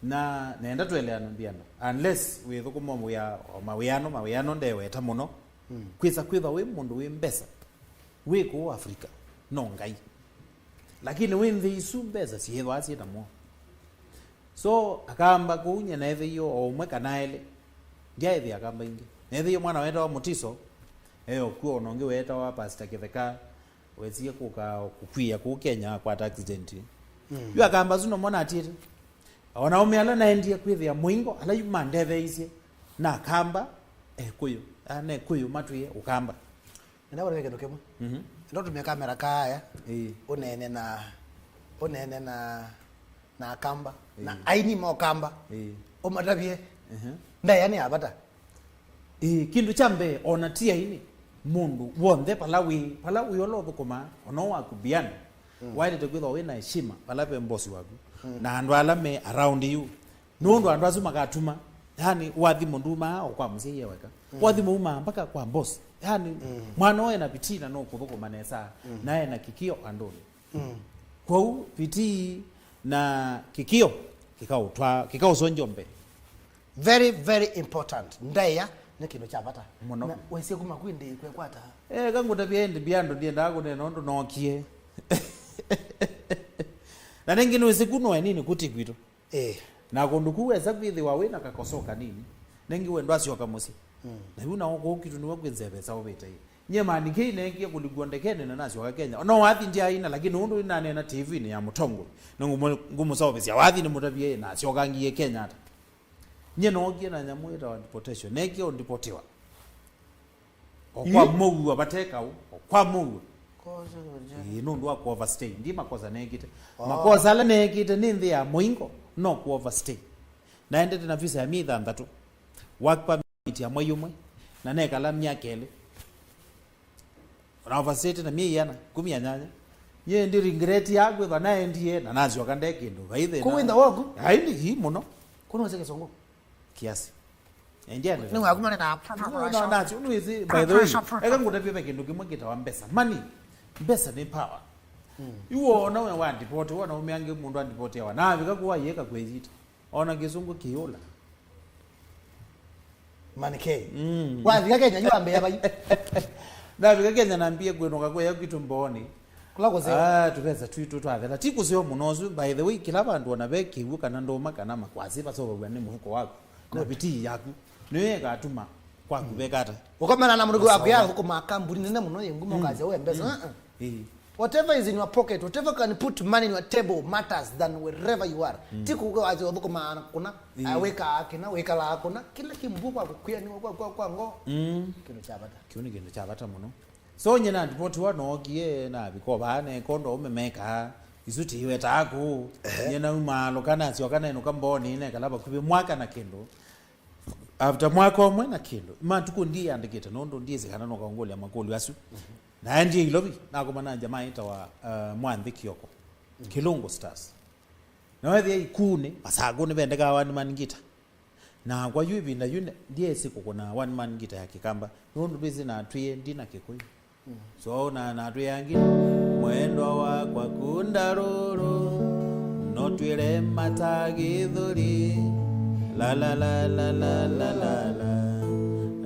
na nenda tweleana mbiano unless withukumo ya mawiano ndewe ta muno kwitha we mundu we mbesa we ko Afrika no ngai lakini we nthi isu mbesa siethwa asieta mo so akamba kunya na ethe yo omwe kana ele ndia ethe akamba ingi ethe yo mwana weta wa Mutiso kuo nonge weta wa Pastor Kitheka wezie kukwia ku Kenya kwa accident yo akamba zuno mona atire ona umeala na endie kwithia mwingo ala yuma ndethe isie na akamba kuyo ane kuyo matuye ukamba nenda wale kendo kemo ndo tumia kamera kaya unene na kamba na aini mo kamba o matavie nda yani abata kindu chambe onatia ini mundu wonde palawi olobo koma ono wakubiana wale tekwitha we na heshima palape mbosi waku na andu alame around you nundu andu azuma katuma yani wathi munduma au kwa mzee weka wathi muuma mpaka kwa boss yani mwana wewe na pitina no kuthuko manesa naye na kikio andoni kwa u piti na kikio kikao sonjombe very very important ndaya nekindo chapata na wese kuma kwindi kwekwata kangu tabiendi biando ndiye ndago neno ndo nokie na nengine wese kuno nini kuti kwito na kundukuweza kwithiwa wina kakosoka nini nengi wendo asioka musi na yuna oko kitu ni wakwenzebe sawa beta hii nyema nikine ngi kuligondekene na nasioka Kenya no wathi ndia ina lakini undu ina na TV ni ya mutongo ngumu sawa besi wathi ni mutabie na asioka ngiye Kenya hata nyeno ogie na nyamwira wa deportation neki ondipotiwa okwa mugu abateka okwa mugu nundu wa overstay ndi makosa nekite makosa ala nekite ni nthi ya mwingo no ku overstay na endete na visa ya mitha ndatu work permit ya mwayumwe na nekala myaka ele na overstay na miyana 18 ye ndi regret yakwe bana endie na nazyo kande kindu baithe na kuwinda wogu haindi hi muno kuno zeke songo kiasi endia ni wakumana na nacho nuizi by the way eka ngutapia kindu kimwe kitawa mbesa money mbesa ni power iwona we wa deport wona umyange mundu andiport yawa na vika kuwa yeka kwezita ona kizungu kiyola manike wa vika Kenya nyambe yabayi na vika Kenya nambie kwenoka kwa yakitumboni kulako zeo tupeza twitu twavela tikuziyo munozu by the way kila bantu ona bekiwu kana ndoma kana makwazi basoba bwane muhuko wako na biti yaku niwe gatuma kwa kubekata ukamana na mundu wako yako kuma kamburi nene muno yengumo kaze we mbesa whatever is in your pocket, whatever can put money in your table matters than wherever you are. Tiku kwa azi waduko maana kuna weka akina weka la kuna kila kimbuku kwa kuya ni kwa ngo kino chabata kiuni kino chabata muno so nyina ndipoti wano gie na bikoba ne kondo umemeka isuti iwe taku nyina umalo kana sio kana ino kamboni ne kalaba kubi mwaka na kendo after mwaka omwe na kendo mantuko ndiye andiketa nondo ndiye zikana no kangoli ya makoli asu na ndiye ilobi nako mana jamaa ita wa Mwanthi Kioko Kilungu Stars na wewe ikune basago ne bendeka one man guitar na kwa yubi na yune ndiye siku kuna one man guitar ya Kikamba nundu bizi na atwie ndina Kikuyu so na atwie yangi mwendo wa kwa kundaruru notwire matagithuri la la la la la la la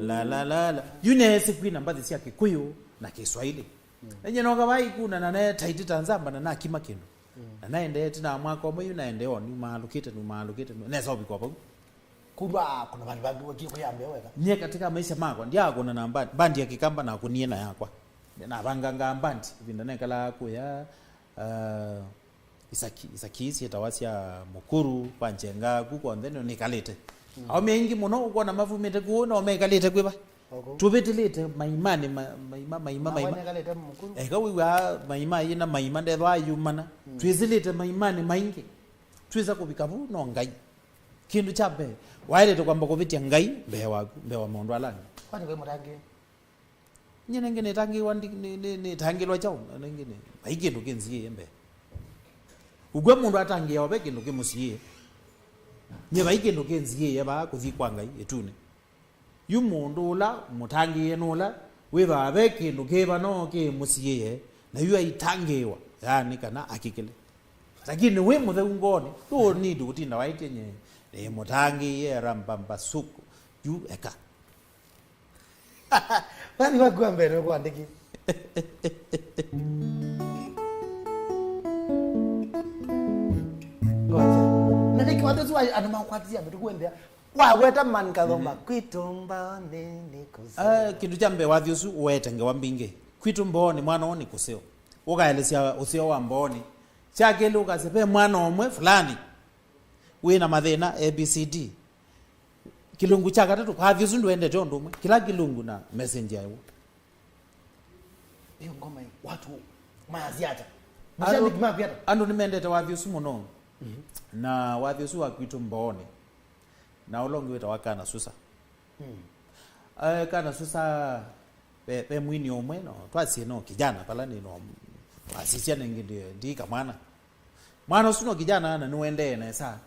la la la la yune siku ina mbathi cia Kikuyu na Kiswahili enye noga bai kuna na ne taiti Tanzamba na kima kindu na naende tina mwako mwe naende oni maalukite nesa obi kwa kuna bantu bagiko yambe weka nye katika maisha mako ndiago na bandi ya Kikamba na kuniena yakwa na banganga bandi vinda nekala ku ya isakisi etawasia mukuru panjenga kuko ndeno nikalete au mengi muno uko na mavumete kuona omekalete kwiba tubetilete maimane maima kawiwa maima ina maima ndethwa yumana twizilite maimane maingi twiza kubikabu no ngai kindu chabe waile kwamba kuvitia ngai mbewa mondo alangi kwani we murangi nyene ngene tangi wandi ni tangilwa chao ngene baikindu kenziye embe ugwe mundu atangiya wabekindu kemusiye nye baikindu kenziye yaba kuvikwa ngai etune yumundu ula mutangiye nula weba abekindu keba no ke musiye na yu aitangiwa yani kana akikele lakini we muthe ungone to need kutinda waitenye mutangiye rambamba suku yu eka bani wagwa mbere kwandiki ngoja nani kwa watu anama kwatia mtu kuendea waweta man kathoma kwitumba nini kuseo kindu chambe wathiusu wete ngewambinge kwitumba ni mwana oni kuseo ukaelesia usio wa mboni chakele ukasepe mwana omwe fulani wina mathina ABCD kilungu chaka tatu wathiusu nduende tondo umwe kila kilungu na messenger yao hiyo ngoma watu maaziata ando nimendete wathiusu muno na wathiusu wa kwitumba na ulongi weta wakana susa kana susa pe mwini omwe no twasi no kijana pala ni no asisia nengide ndika mwana usuno kijana na niwende na sa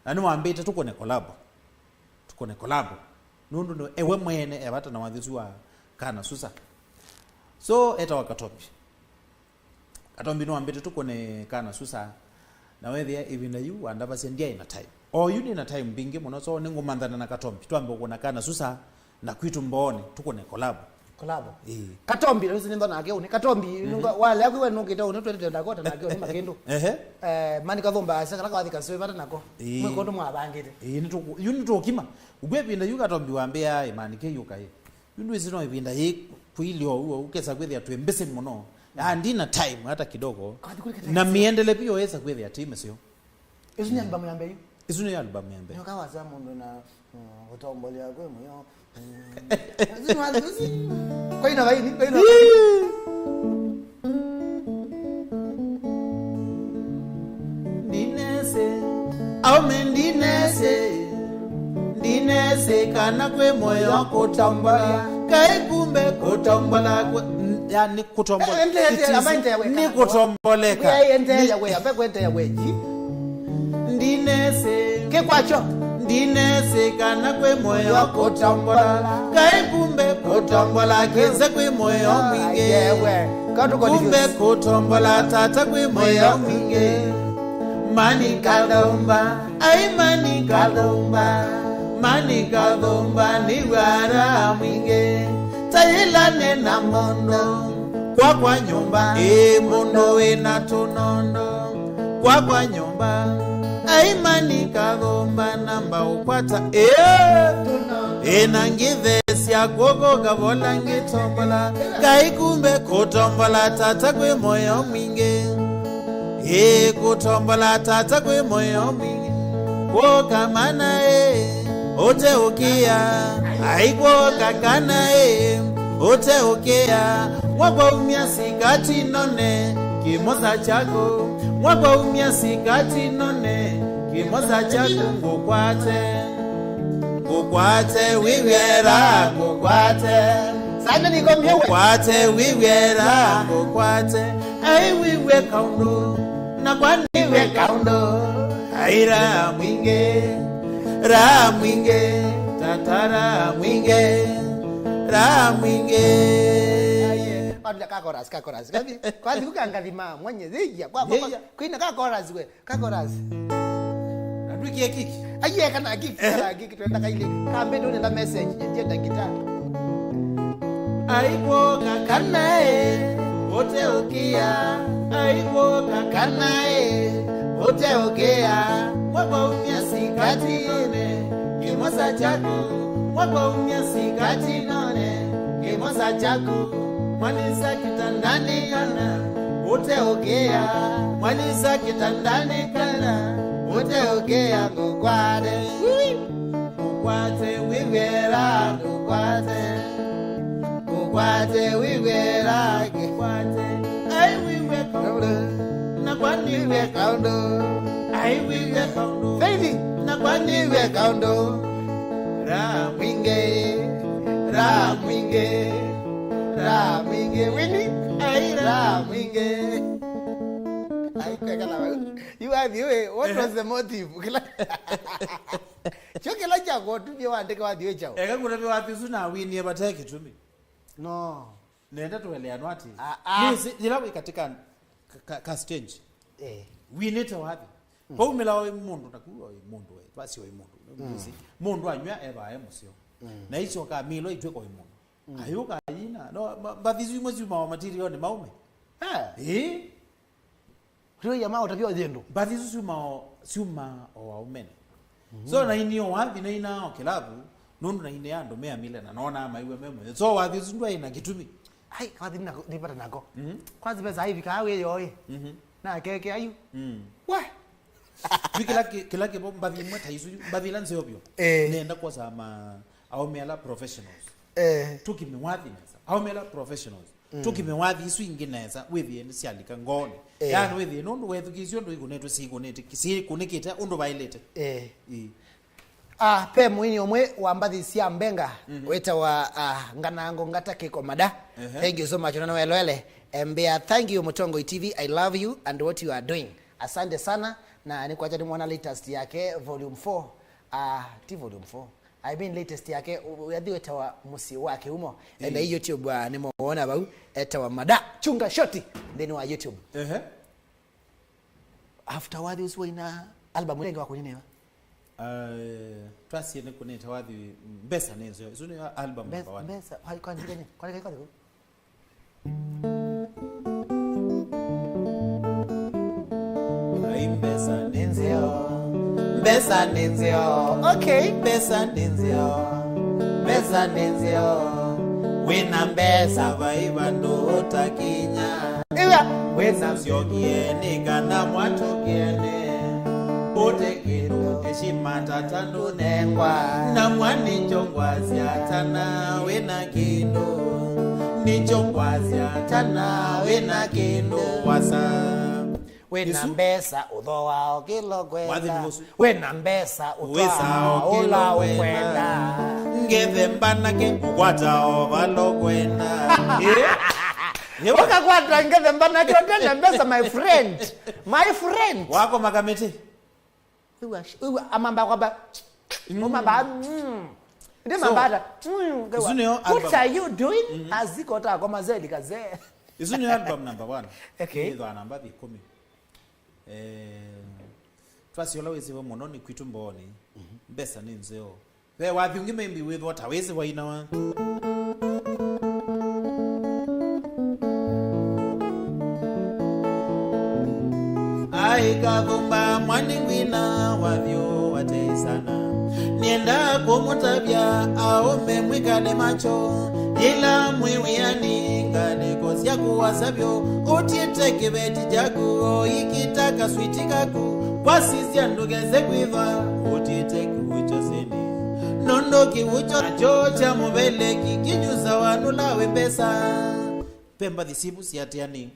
na niwambite tukone collab nundu no ewe mwene ebata na wathiusu wa kana susa so eta wakatombi no ambite tukone kana susa na wethia ibinda yu andaba sendia ina time o yuni na time bingi muno so ningumandana na katombi twambe kuna kana susa na kwitu mbone tukone collab katombi lezi nindo nake uni katombi nunga wale akwe nungita uni twete ndakota nake uni makendo mani kathomba asaka lakwathi kaswe bata nako mwekondo mwabangite yuni tukima ugwepinda yu katombi wambea imani ke yukai yuni wizino ibinda yi kuilio ukesa kwethia twembese muno ndina time hata kidogo na miendele pio yesa kwethia time sio isu ni albamu yambe yu isu ni albamu yambe nyoka waza mundu na utombolia kwe moyo kwa ina vaini dinese au ndinese kana kwe moyo kutombola kai kumbe kutombola yani kutombola ni kutomboleka we ape kwente ya weji ndinese ke kwacho ndinese kana kwe moyo kutombola kai kumbe kutombola kenze kwe moyo mwinge kumbe kutombola tata kwe moyo mwinge mani kalomba ai mani kalomba ni wara mwinge tayilane na mondo kwa nyumba mondo wena tunondo kwa nyumba aimani kalomba namba ukwata enangithesya gogo gabola ngitombola kaikumbe kutombola tata kwe moyo mwinge kutombola tata kwe moyo mwinge kwa mana ote ukia aiko kakana ote ukia mwako umia sikati none kimoza chako mwako umia sikati none kimoza chako kukwate wiwera kukwate sana nikomye kukwate wiwera kukwate ai wiwe kaundo na kwaniwe kaundo aira mwinge ra mwinge tatara mwinge ra mwinge Anda kakoras kwani kukangalima mwenye zija kwa kwina kakoras we kakoras adukie kiki aye kana kiki twenda kaile kambe ndo nenda message njenda gitara aibo kakanae ote okia aibo kakanae ote okia mwako umia sikati none kimosa chako mwako umia sikati none kimosa chako Mwalisa kitandani kana ote okia Mwalisa kitandani kana ote okia Kukwate Kukwate wigwera Kukwate Kukwate wigwera Kukwate Ai wigwe kaundo na kwani wigwe kaundo Ai wigwe kaundo Baby na kwani wigwe kaundo Ra mwinge Ra mwinge Ra mwinge Winnie Ai ra mwinge Ai kagala you have you what was the motive Chokela chako tubye wandeke wadiwe chao Eka kurabe wapi suna Winnie bateke tumi No nenda tuelewana ati Nisi jilawe katika ka stage Winnie to wapi kwa umela mundu takuwa mundu we basi we mundu mundu anywa eba emusio na hicho ka milo itwe kwa mundu ayuka ina no bavizu mozi ma material ni maume Rio ya mao tapio jendo bavizu suma o umene so na inio wapi na ina okilabu nundu na ine ando mea mile na naona maiwe memo so wavizu ndwa ina kitumi ai kwa dina nipata nako kwanza pesa hivi kawe yoye na keke ayu wa kila bomba bavi mweta isu bavi lanze obyo nenda kwa sama au mela professionals tukimewathi neza au mela professionals tukimewathi isu ingineza wethi ni sialika ngone yani wethi nundu wethukizio ndo ikunetwe sikunete kisi kunikita undu bailete pe mwini omwe wambathi cia mbenga weta wa nganango ngata kiko mada thank you so much na welele mbea thank you Mutongo TV I love you and what you are doing asante sana na ni kwacha nimwona latest yake volume 4 ti volume 4 I mean latest yake yadhi weta wa musi wake umo and YouTube nimeona bau eta wa mada chunga shoti then wa YouTube afterwards uswa ina album wengi wako nini twasi ne kuneta wadhi mbesa nezo zuni album number 1 mbesa kwa nini kwa mbesa nenzio Besa nenzio okay besa nenzio wina mbesa vaiva ndo takinya wena msiokiene kana mwatokiene bote kino eshimata tando nengwa na mwani njongwazi atana wena kino ni njongwazi atana wena kino wasa wena mbesa udhoa okilo kwenda wena mbesa udhoa ola kwenda ngeve mbanake ukwata ovalo kwenda Waka kwata ngeve mbanake otenda mbesa my friend wako makamete uwa amamba kwaba umamba ndemambada what are you doing azikota kwa mazeli kaze isuni album number 1 okay ndo namba 10 twasiyola wesiwe mononi kwitumboni mbesa ninzeo we wathi ungimembi with what awezi waina wa aikavumba mwaningwina wavyo wateisana nienda kumutabya aome mwikane macho ila mwiwiani ngane kosya kuwasabyo utietekeveti jaku ikitaka switikaku kwasisya ndugeze kwitha utietekeuchoseni nondoki ucho chocha mubeleki kinyusa wanulawe mbesa pemba dhisibu siyatiani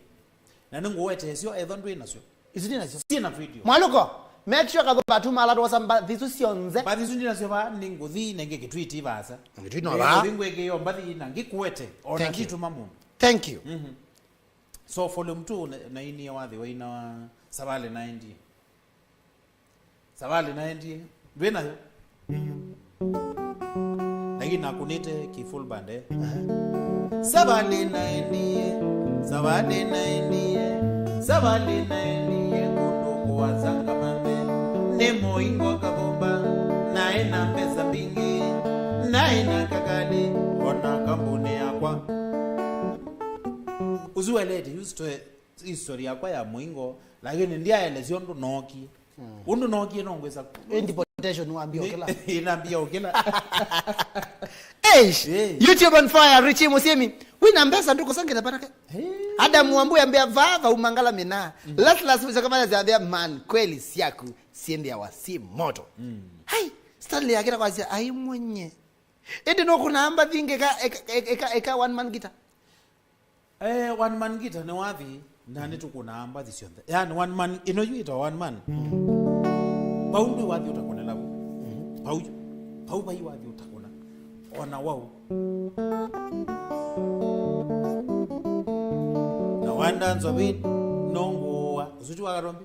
nanungu wete sio edhondwe nasyo isini nasyo sina video mwaluko make sure ka batuma ala wasamba visu sionze ba visu ndina syo ba ninguthi nenge kitwiti basa ngitwiti no ba ngwege yo mbathi nangikuwete ona kitu mamu thank you so volume 2 na ini wathi waina Sabale 90 Bena yo Nagi nakunite ki full band Sabale 90 Kunuku wa zanga mame Nemo ingo kabomba Naina pesa bingi Naina kakali Ona kambune yakwa Uzuelete used to history yakwa ya mwingo lakini ndia elezio ndo noki undu noki nongweza deportation uambia okela inaambia okela YouTube on fire Richie Musiemi wina mbesa nduko sange napata Adam Wambu ambia vava umangala mina last visa kama za man kweli siaku siende ya wasi moto hai Stanley akira kwa sia ai mwenye ende no kuna amba vinge eka one man guitar one man guitar ne wathi nani tukuna amba dhisionde yani one man inojuita one man paundi wathi utakona labu pau bai wathi utakona ona wao na wanda nzobit nongoa usuchu wakarombi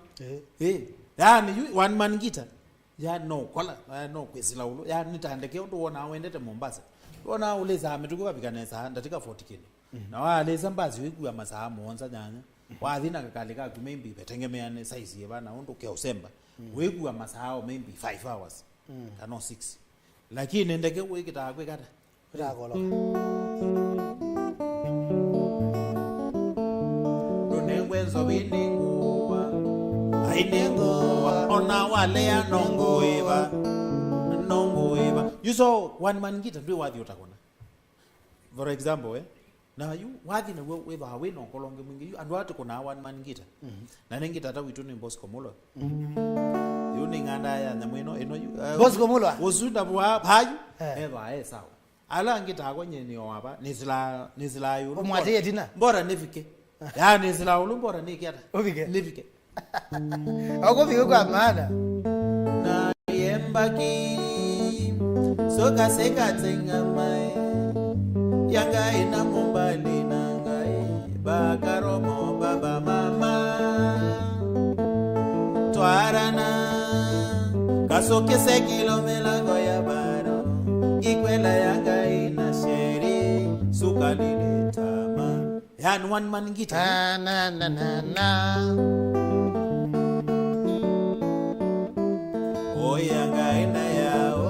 yani one man guitar ya no kola no kwesila ulo ya nitandeke utuona wendete Mombasa ona uleza ametukuwa bikanesa ndatika 40 kilo na wale zambazi wiku ya masaa muonza nyanya wathina kakale ka maybe betengemeane size yebana undu ke usemba wiku ya masaa maybe 5 hours kana 6 lakini ndeke wikita kwekata rakolo donengwenzo bininguwa ainenguwa ona wale ya nongoiba you saw one man guitar do wathi utakona for example na you wathi na we ba we no kolonge mwingi and watu kuna one man guitar na nengi tata witu ni Bosco Mulo you ninganda ya nyamwino eno Bosco Mulo wosunda bwa phayu eba sawa ala ngita kwenye ni wapa nizila yulu omwate yetina mbora nifike ya nizila ulu mbora nikiata nifike akofike kwa maana na yembaki soka seka tsenga mai yanga ina mumbali nangai bakaromo baba mama twarana kasoke se kilomelango ya baro ikwela yanga ina sheri sukalile tama yani one man guitar na oyanga ina yao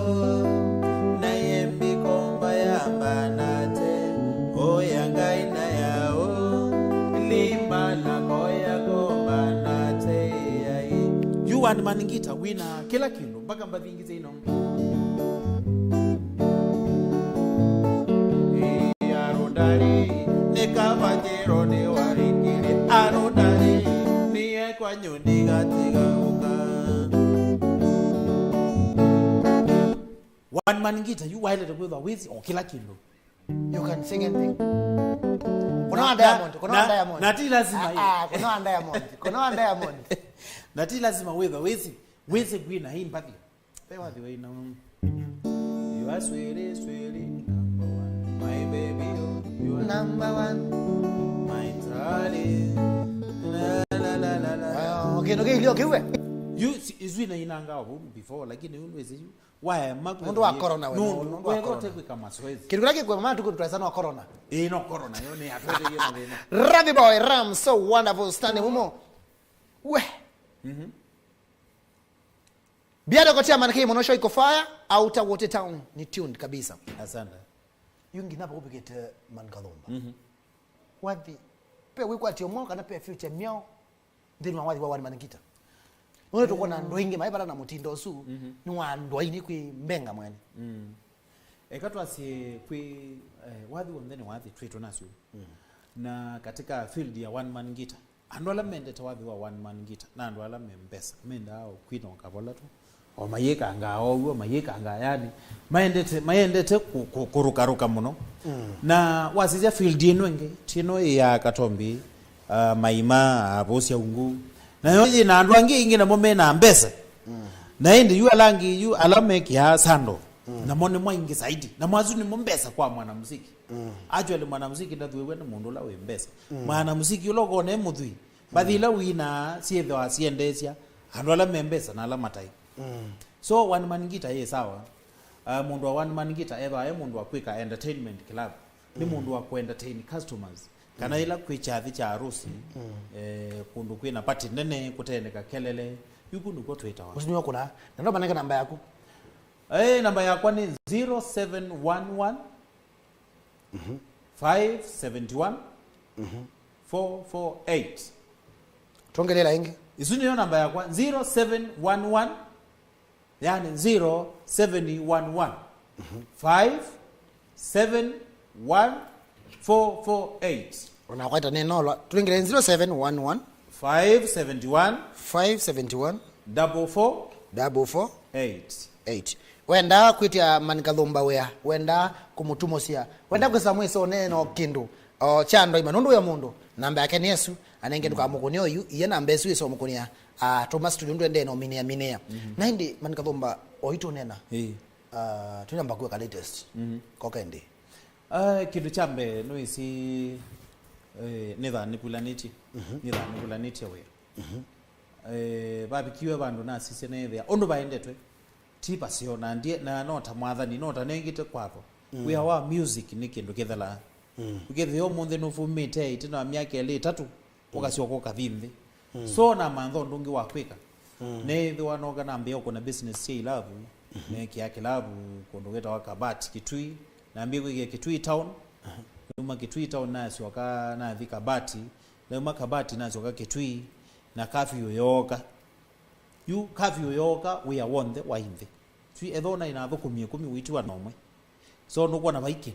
na yembi komba yamba nate oyanga ina yao limba na koya komba nate you one man guitar wina kila kilo mpaka mbadhingize ino arudari nekavajero ne warikire arudari niye kwa nyundi gatiga one man guitar you while it with a with or kila kilo you can sing anything kuna diamond nati lazima kuna diamond nati lazima with gwina hii mpaka pewa the way now you are sweetie number one my baby you are number one my darling la okay ilio kiwe you izwina inanga before lakini unwezi you why mundu wa corona wewe mundu wa corona kama soezi kitu kile kwa maana tuko tunasana wa corona no corona yone atwete yene Ravi boy Ram so wonderful standing humo we BIADO kotia manake monosho iko fire out wote town ni tuned kabisa asante yungi napo kupikete mangalomba wapi pe wiko atio mwaka na pe future miao ndini wathi wa man guitar none tukona ndo ingi maibara na mutindo su ni wa ndo ini kwi mbenga mwene ekatwa si kwi wathi wondeni wathi treat nasu na katika field ya one man guitar andwala mende tawathi wa one man guitar na andwala membesa menda au kwino kabola tu o mayeka ngao mayeka ngayani mayendete kurukaruka muno na wasija field yenwenge tino ya katombi maima abosia ungu na yoje na andwangi ingina momena mbese na indi yu alangi yu alameki ya sando na mone mwingi zaidi na mwazuni mbesa kwa mwanamuziki actually mwanamuziki ndadhiwe na mundu la wembesa mwanamuziki uloko ne mudhui bathila wina siethe wa siendesia andola membesa na ala matai so one man ngita ye sawa mundu wa one man ngita eva mundu wa kwika entertainment club ni mundu wa ku entertain customers kana ila kwichathi cha harusi kundu kwina party nene kutendeka kelele yukundu ko twita wa usinywa kuna na ndo maneka namba yako namba yako ni 0711 571 448 tongelela ingi isuni namba yako 0711 yani 0711 571 448 unakwata neno tulingile 0711 571 448 wenda kwitia manikadhomba wenda kumutumosia wenda kwesamwisa neno kindu chando imanundu ya mundu namba yake ni Yesu anenge tukamukonia oyu iye namba Yesu iso mukonia Thomas tulundu ende no minea na hindi manikadhomba oito nena tunamba kwa latest kokende kitu chambe no isi nitha nipulaniti we babikiwe bandu na sisi nethe ondo baendetwe tipa sio na ndie na nota mwathani nota nengite kwapo we our music ni kindu kithela ukethio omunthe no fumite itina miaka ile 3 ukasio ko kathimthi so na mantho ndungi wa kwika nethe wanoga na mbio kuna business ya ilavu ne kia kilabu kundu geta wakabati kitui na mbio kwa kitui town numa kitui town na sioka na thika bati numa kabati na sioka kitui na kafi yoyoka you kafi yoyoka we are one the waimve twi ethona ina thukumie 10 witwa nomwe so nduko na baiki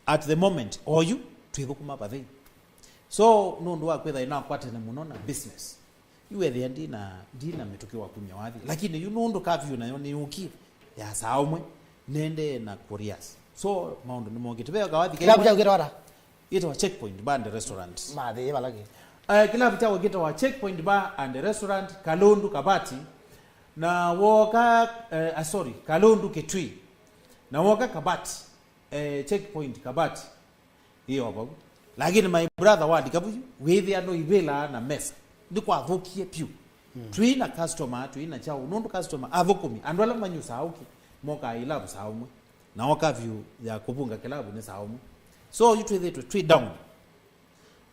at the moment or you twithukuma bathi so nundu wa kwetha ina kwatene muno na business you ethe ndina mitukiwa kunya wathi lakini you nundu kafi nayo ni uki ya saumwe nende na Koreas so maundu ni mongite bega wathi kilabu cha ukira wara ito checkpoint band restaurant mathe balage kilabu cha ukita wa checkpoint bar and restaurant Kalundu Kabati na woka Kalundu Kitui na woka Kabati checkpoint Kabati hiyo hapo lakini my brother wadi kabuju wethi ano ibela na mesa ndiko athukie piu twina customer twina chao nundu customer athukumi andwala manyu sauki moka ilabu saumwe na woka view ya kubunga kilabu ni saumwe so you twi down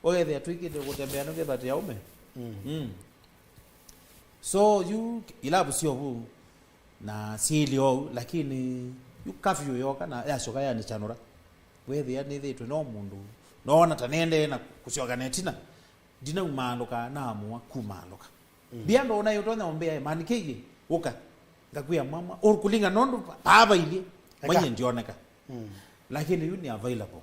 oye they twikide kutembea no gebati yaume so you ilabu sio huu na silio lakini you kafyu yoka na yasoka yani chanora wethi yani thitu no mundu no na tanende na kusioka netina dina umaluka na amua kumaluka biando ona yotonya ombea manikege uka ngakuya mama kulinga nondo baba ile mwenye ndioneka lakini you ni available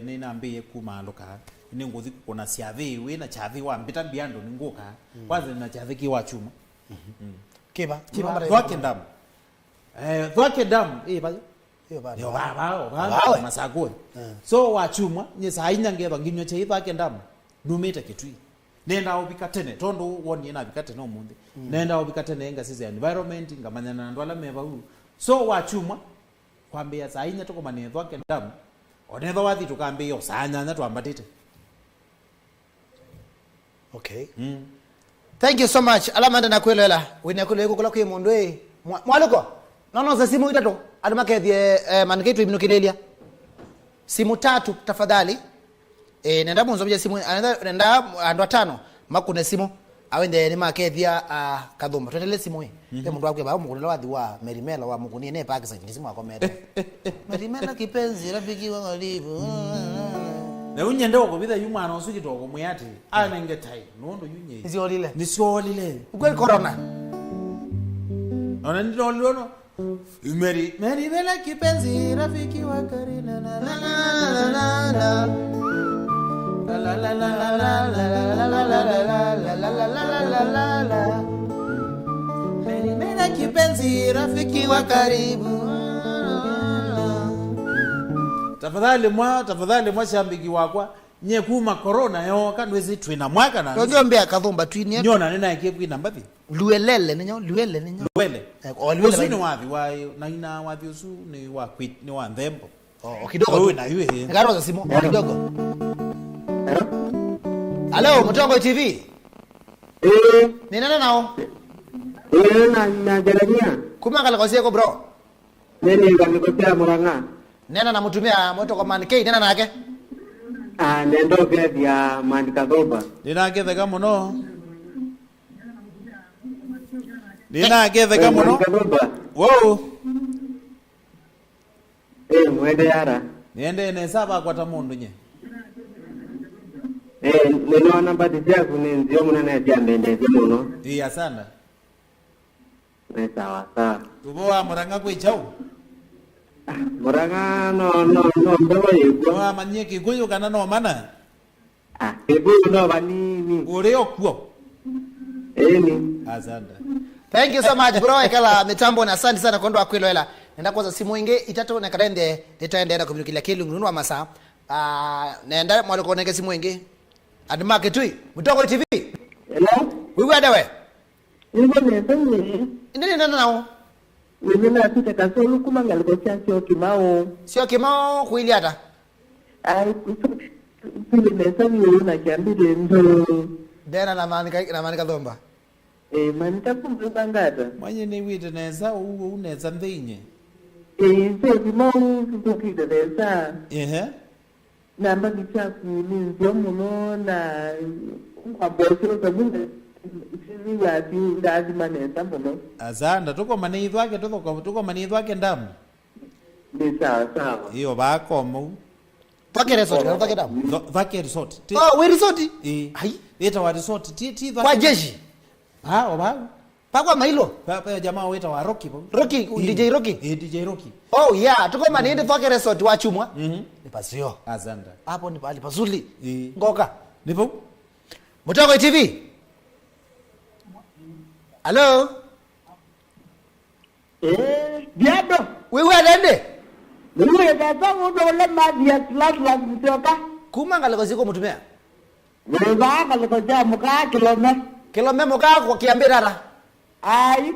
ninaambie kumaluka ni ngothi kuna siathi we na chathi wa mbita biando ni nguka kwanza na chathi kiwa chuma kiba thwake ndamu thwake ndamu bayo yo baba masagwe so wa chuma nyesa ainyangeba nginyo che thwake ndamu numita kitui nenda obikatene tondo woni na bikatene omunde nenda obikatene nga sisi environment ngamanya na ndwala meva hu so wa chuma kwambia sainya tokomane thwake ndamu onetho wathi tukambia sanya twambatite. Okay. Thank you so much. Alamanda nakwela wini yakolo yeko kula kuyemondo mwaluko nono za simu itatu adumakethie maniketu ibinu kidelia simu 3 tafadhali nenda munzo bya simu nenda andu 5 makune simu awende ni makethia kadhumba twendele simu mundu wakwe ba mukunela wathi wa merimela wa mukunie ne pakisa simu akomete merimela kipenzi rafiki wangu alivu na unyende okobitha yumwana osukito okomuyati anenge tai nondo yunye nisiolile ukweli corona ona ndilolo meri vela kipenzi rafiki wa karina la la la la la la la la meri vela kipenzi rafiki wa karibu tafadhali mwa shambiki wakwa nye kuma corona yo kandwezi twina mwaka na ndombea kathumba twini nyona nena yake kwina mbathi luelele ninyo luele ni wathi wayo na ina wathi usu ni wa quit ni wa ndembo kidogo na yue ngaro za simu kidogo Hello, Mutongo TV. Ni nani nao? Na Jeremia. Kumanga likosia ko bro. Nene ngalikosia Muranga. Nena na mutumia moto kwa manike nena nake? Nendo vya mandika goba. Nina thega muno. Nina thega muno. Wow. Mwende yara. Niende nesaba kwa tamundu nye. Neno namba tija kunenzio munana ya ndende muno. Asanda. Sawa sawa. Tuboa Muranga kwichau. Muranga no mbewa yego. Wa manye kikuyu kana no mana. Kikuyu no banini. Uri okuo. Ni. Asanda. Thank you so much bro. Ekala mitambo na asante sana kondo akwilo hela. Nenda kwanza simu inge itatu na kadende nitaenda kumilikia Kililimbi nunua masaa. Nenda mwaliko nenge simu inge. Admarket tui. Mutongo TV. Hello. Wewe adawe. Nene. Nini nana nao? Wewe na pita kasolu kumanga likosia sio kimao. Sio kimao kuili hata. Kile mesani una kiambile ndo. Dena na manika dhomba. Manika kumzangata. Manye ni wite neza uneza ndinye. Sio kimao kukida neza. Namba kichafu ni ndio muno na kwabosho sabunda. Sisi yati ndazi manesa muno. Azanda tuko manithwa ke tuko manithwa ke ndamu. Ni sawa. Iyo bakomo. Vake resort, vake damu. Vake resort. We resort? Hai. Eta wa resort ti kwa jeshi. Oba. Pakwa mailo. Pa jamaa weta wa Rocky po. Rocky, DJ Rocky. DJ Rocky. Oh yeah, tuko manende vake resort wa chumwa. Ni pasio. Azanda. Hapo ni pali pazuri. Ngoka. Nipo? Mutongo TV. Hello. Biado. Wewe adende? Wewe dada ndo le madia la mtoka. Kumanga likosia mutumia. Wewe ngalikosia muka kilome. Kilome muka kwa kiambirara.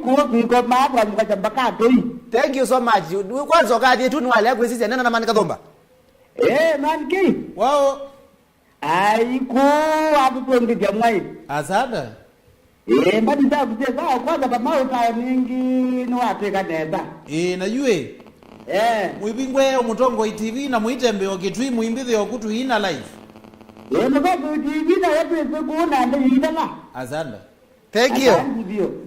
Kuwa biko mabra muka mbaka toi. Thank you so much. Kwanza wakati tu ni wale yako sisi nena na manika dhomba. Manki. Wao. Kuwa hapo ndio jamai. Azanda. Mbadi za kuteza kwanza kama uta mingi ni wateka neza. Na yue. Mwibingwe Mutongo TV na muitembe okitwi muimbithe okutu ina live. Mutongo TV na yetu kuona ndio ina. Azanda. Thank you.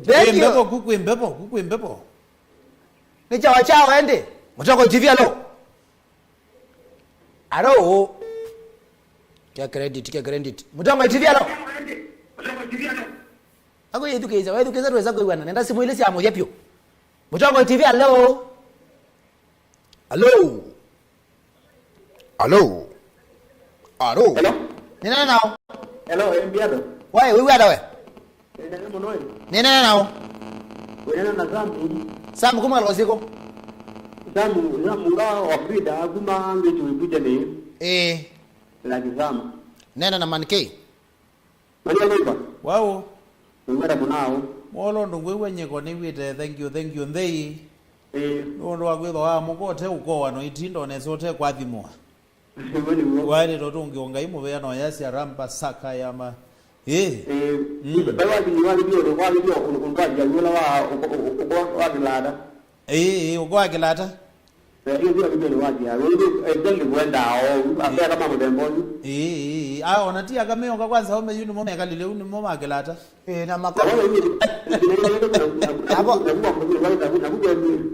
Thank you. Kukwembepo. Ni chao ende. Mutongo TV alo. Alo. Kia credit. Mutongo TV alo. Ako edukeza tuweza kuiwana. Nenda simu ile siamo yapyo. Mutongo TV alo. Hello. Ni nani nao? Hello, BIADO. Wewe adawe. Ni nani nao? Wewe na Zambu. Samu kuma loziko. Zambu nga ofida kuma ngetu ibuje ni. La kizamu. Nena na manike. Mani neighbor. Wao. Ngara munao. Molo ndo wewe nyeko ni wite thank you ndei. Ndo wagwitho wa mukote ukowa no itindo nesote kwa thimwa. Wale totungi ongai muvea no yasi arampa saka yama. Bawa kinywa ndio kwa ndio ungaja yula wa kilada. Uko kilata. Hiyo ndio ndio waji. Wewe ndio kwenda au afya kama mdemboni. Onatia kameo kwanza ume yuni mome kalile uni moma kilata. Na makao. Hapo.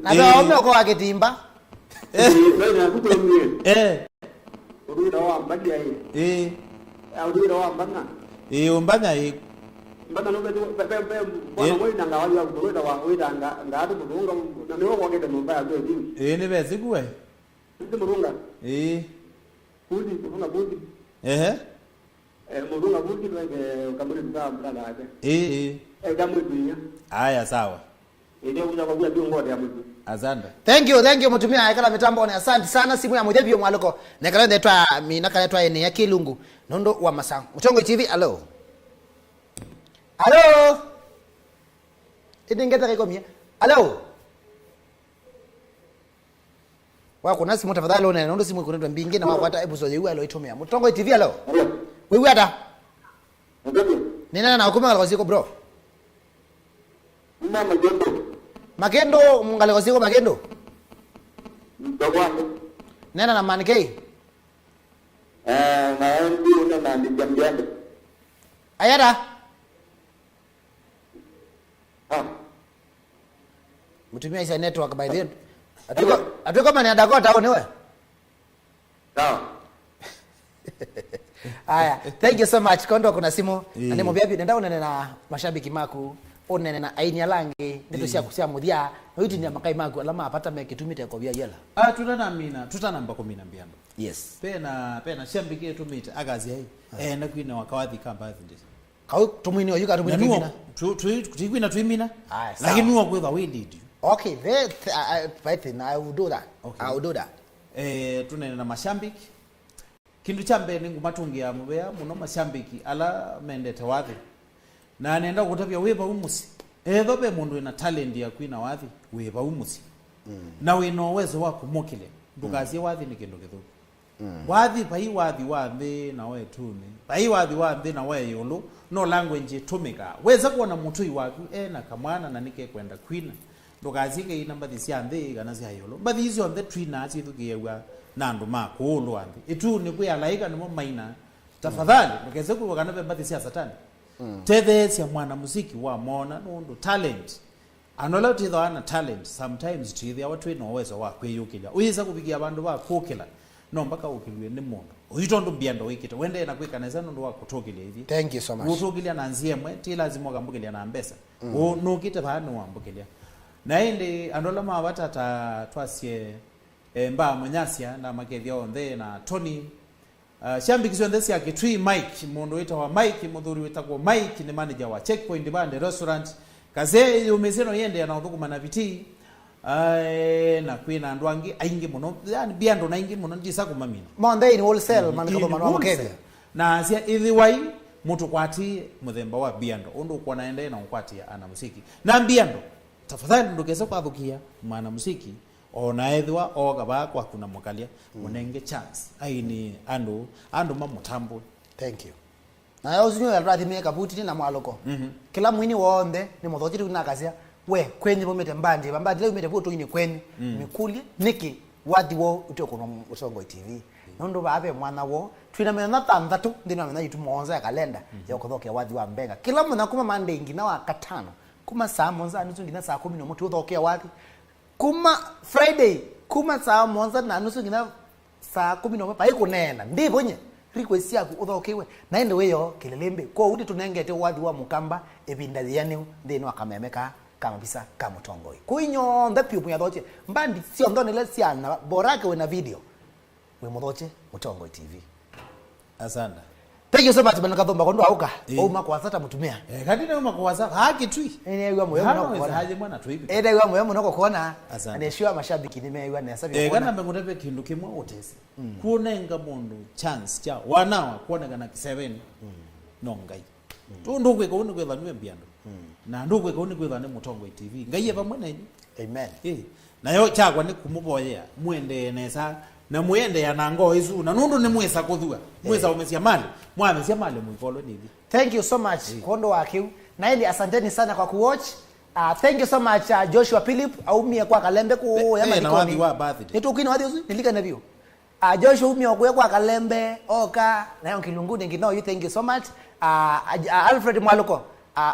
Na ume uko wakitimba. Urira wa mbadia hii. Urira wa mbanga. Umbanya hii. Mbanga no bwana wewe nanga wali wa kurida wa wida ngatu murunga na niwo kwa ngede mbaya kwa hivi. Ni bezi kuwe. Ndi murunga. Kudi murunga budi. Murunga budi wewe kamuri mtaa mtaa yake. Kama hivi. Haya sawa. Ndio unakuja kwa hiyo ngode ya mtu. Azanda. Thank you mutumia ekala mitambo ni asante sana simu ya mudebio mwaliko nekala ndetwa minaka yetwa ene ya Kilungu nondo wa Masang. Mutongo TV alo. Idingeta kikomia. Alo. Kuna simu tafadhali una nondo simu kunetwa mbingi na wakwata episode yewe alo itomea. Mutongo TV alo. Wewe ata. Nina na hukuma ngale siko bro. Mama Magendo. Magendo ngale siko Magendo. Mtawani. Nena na manikei. Na ndio na ndijamjambe. Ayada. Mutumia isa network by then. Atuko mani Dakota au niwe? Sawa. Aya, thank you so much. Kondo kuna simu. Ane mobia bi nenda unene na mashabiki maku. Unene na aini ya langi. Ndio sia kusia mudia. Witu ni makai maku alama apata mekitumite kwa bia yela. Tutanamina, tutanamba 12. Yes. Pena shambiki tumite agazi hai. Na kuina wakawadhi kamba ndisi. Kau tumwini oyuka tumwini kwina. Tukwina tuimina. Lakini nuwa kwetha we did. Okay, I will do that. Okay. I will do that. Tunene na mashambiki. Kindu chambe ningu matungia mubea muno mashambiki ala mendete wathi. Na nenda kutapia weba umusi. Thobe mundu ina talent ya kuina wathi weba umusi. Na wina uwezo wa kumokile. Ndukazie wathi ni kindu kithuku. Wathi pai wathi na we tune. Pai wathi na we yolo no language tumika. Weza kuona mutui waku na kamwana na nike kwenda kwina. Ndukazike ina mbathi cia nthi kana cia yolo. Mbathi icio nthe twina cithukiwa nandu makulu anthi. Itu ni kuya laika nimo maina. Tafadhali ndukeze kuwa kana mbathi cia satani. Tethe cia mwana muziki wa mona nundu talent. Anola titho ana talent sometimes tithi awatu ino uwezo wa kwiyukila. Uyiza kubikia abandu ba kukila. No mpaka ukilwe ni mundu. Uyitondu mbiando wikite. Wende na kwikaneza nundu wa kutokilia hivi. Thank you so much. Utokilia na nzie mwe ti lazima ukambukilia na mbesa. Nukite bano wambukilia. Na indi andola mabatata twasie mba mwenyasia na makethia onthe na Tony shambikizwe ndesi yake twi Mike mundu wita wa Mike muthuri wita kwa Mike ni manager wa Checkpoint Band Restaurant kaze umezeno yende na uthukuma na viti na kwina andu angi aingi muno yani biando na ingi muno ndisa kumamina monde in wholesale maniko mano mukethia na sia ithiwai mutu kwati muthemba wa biando undu kwa naende na ukwatia ana musiki na biando tafadhali ndukeze kwathukia mwana musiki ona ethwa ogaba kwa kuna mukalia munenge chance aini andu mamutambo. Thank you. Na yo zinyo alrathi meka buti na mwaloko. Kila mwini wonde ni muthochiri kuna kasia we kwenye bomete mbandi leo umete voto ini kwenye mikuli niki wadi wo utoko usongo TV. Nondo babe mwana wo twina mena tandatu ndina mena yitu monza ya kalenda ya kuthoke wadi wa mbenga. Kila mwana kuma mande ingina wa katano. Kuma saa monza anusu ngina saa 10 mutu uthoke wadi. Kuma Friday kuma saa monza na anusu ngina saa 10 pa ikunena ndivyo nye request yaku uthokewe naende weyo Kililimbi ko uti tunengete wadi wa mukamba ebinda yani ndino akamemeka kama bisa kama tongoi kuinyo ndapi upunya doche mbandi sio ndone le siana borake we na video we modoche mutongoi TV. Asante. Thank you so much bana kathomba kondo auka o makwasata mutumia kadine makwasata haki twi ewa moyo no haje mwana twibi ewa moyo mnoko kuona aneshua mashabiki nimewa na sabi kana mbengotebe kindu kimwe otesi kuonenga mundu chance cha wanawa kuonekana ki7 nongai ndugwe ko ni kwetha niwe biando na ndugwe ko ni kwetha ni Mutongoi TV ngaiye pamwe na inyu. Amen. Nayo chakwa ni kumuboya mwende nesa na muende ya nango izu na nundu ni mwesa kuthua mwesa umesia mali mwamesia mali muikolo nivi. Thank you so much kondo wakiu na ili asanteni sana kwa kuwatch. Thank you so much Joshua Philip aumia kwa Kalembe ku ya malikoni nitukini wadi uzu nilika na bio Joshua umia kwa Kalembe oka na yo Kilunguni ngino you thank you so much. Alfred Mwaloko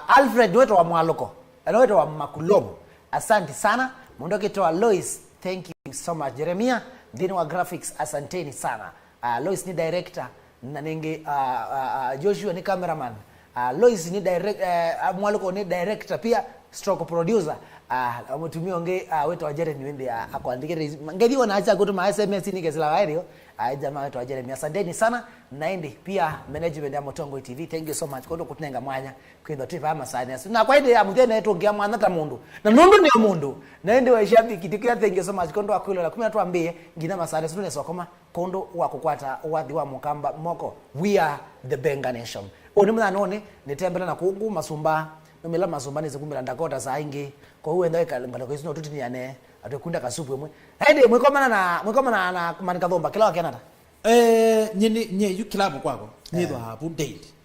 Alfred wetu wa Mwaloko wetu wa Makulomo asante sana mundoke to Lois thank you so much. Jeremia ndini wa graphics asanteni sana. Lois ni director na nenge Joshua ni cameraman. Lois ni Mwaloko ni director pia stroke producer. Mutumia onge wetu wa Jeremy wende akuandike ngedi wanaacha kutuma SMS ni kesela radio jamaa wetu wa Jeremy asanteni sana naende pia management ya Mutongoi TV thank you so much kondo kutenga mwanya kwindo tipa ama sana na kwaide ya mugene yetu ngia mwana ta mundu na nundu ni mundu naende wa shabiki tikia thank you so much kondo akwilo la 10 tuambie ngina masana sune sokoma kondo wa kukwata wadi wa mukamba moko we are the Benga Nation oni mwana none nitembela na kungu masumba nomela masumba ni zikumila Dakota saa ingi kwa huwe ndaweka ngalako isino tutini yane atukunda kasupu mwe haide mwekomana na kumani kathomba kila wakianata Nye you club kwako. Nido hapu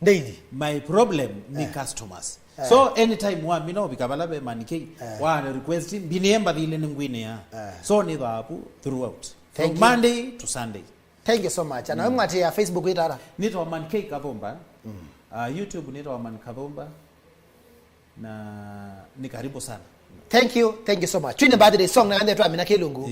daily. My problem ni customers. So anytime wa mino bikabala be manike wa request biniemba dile ngwine ya. So nido hapu throughout. From Monday to Sunday. Thank you so much. Na wewe ngati ya Facebook itara. Nido manike kabomba. YouTube nido man kabomba. Na ni karibu sana. Thank you so much. Twine birthday song na ande tu amina kelungu.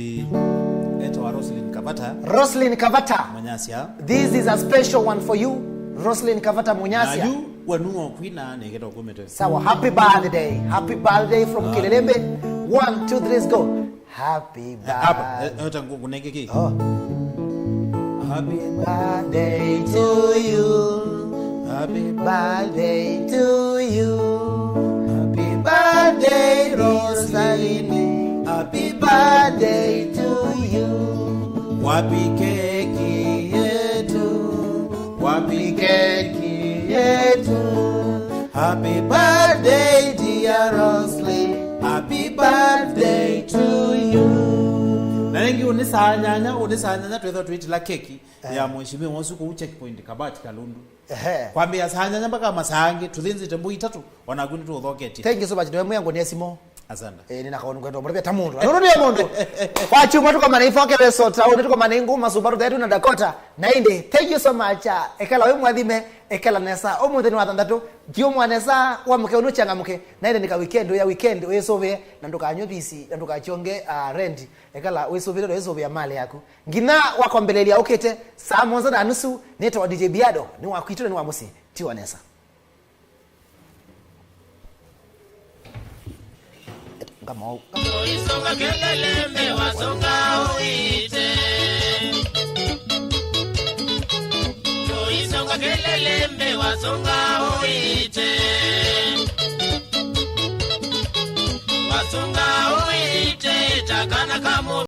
Eto Roslyn Kavata. Roslyn Kavata. Munyasia. This is a special one for you. Roslyn Kavata Munyasia. Na you wanuo kwina negeto kumete. Sawa, happy birthday. Happy birthday from Kililimbi. 1 2 3 let's go. Happy birthday. Ota kunengeki. Happy birthday to you. Happy birthday to you. Happy birthday Roslyn. Happy birthday to you. Wapi keki yetu. Wapi keki yetu. Happy birthday dear Roslyn. Happy birthday to you. Nanengi unisanyanya twetho twitila keki ya mheshimiwa Wasuku checkpoint Kabati Kalundu. Kwambia sanyanya mpaka masangi tuthinzite mbu 3 wanaguni tu uthoketi. Thank you so much. Ndio mwangu ni Simo. Asante. Nina kaona kwenda mbona ta mundu. Ndio ndio mundu. Kwa chuma tuko mana ifoke resort au tuko mana nguma Subaru zetu na Dakota. Na inde. Thank you so much. Ekala we mwathime ekala nesa omuthi ni watandatu. Jio mwanesa wa mke unuchanga mke. Na inde nika weekend we sove na ndukanyo bisi na ndukachonge rent. Ekala we sove ndo sove ya mali yako. Ngina wako mbelelia ukete saa moja na nusu neto wa DJ BIADO ni wakuitwa ni wa musi ti wanesa. Toisonga Kililimbi wasonga uite. Toisonga Kililimbi wasonga uite. Wasonga uite takana kamu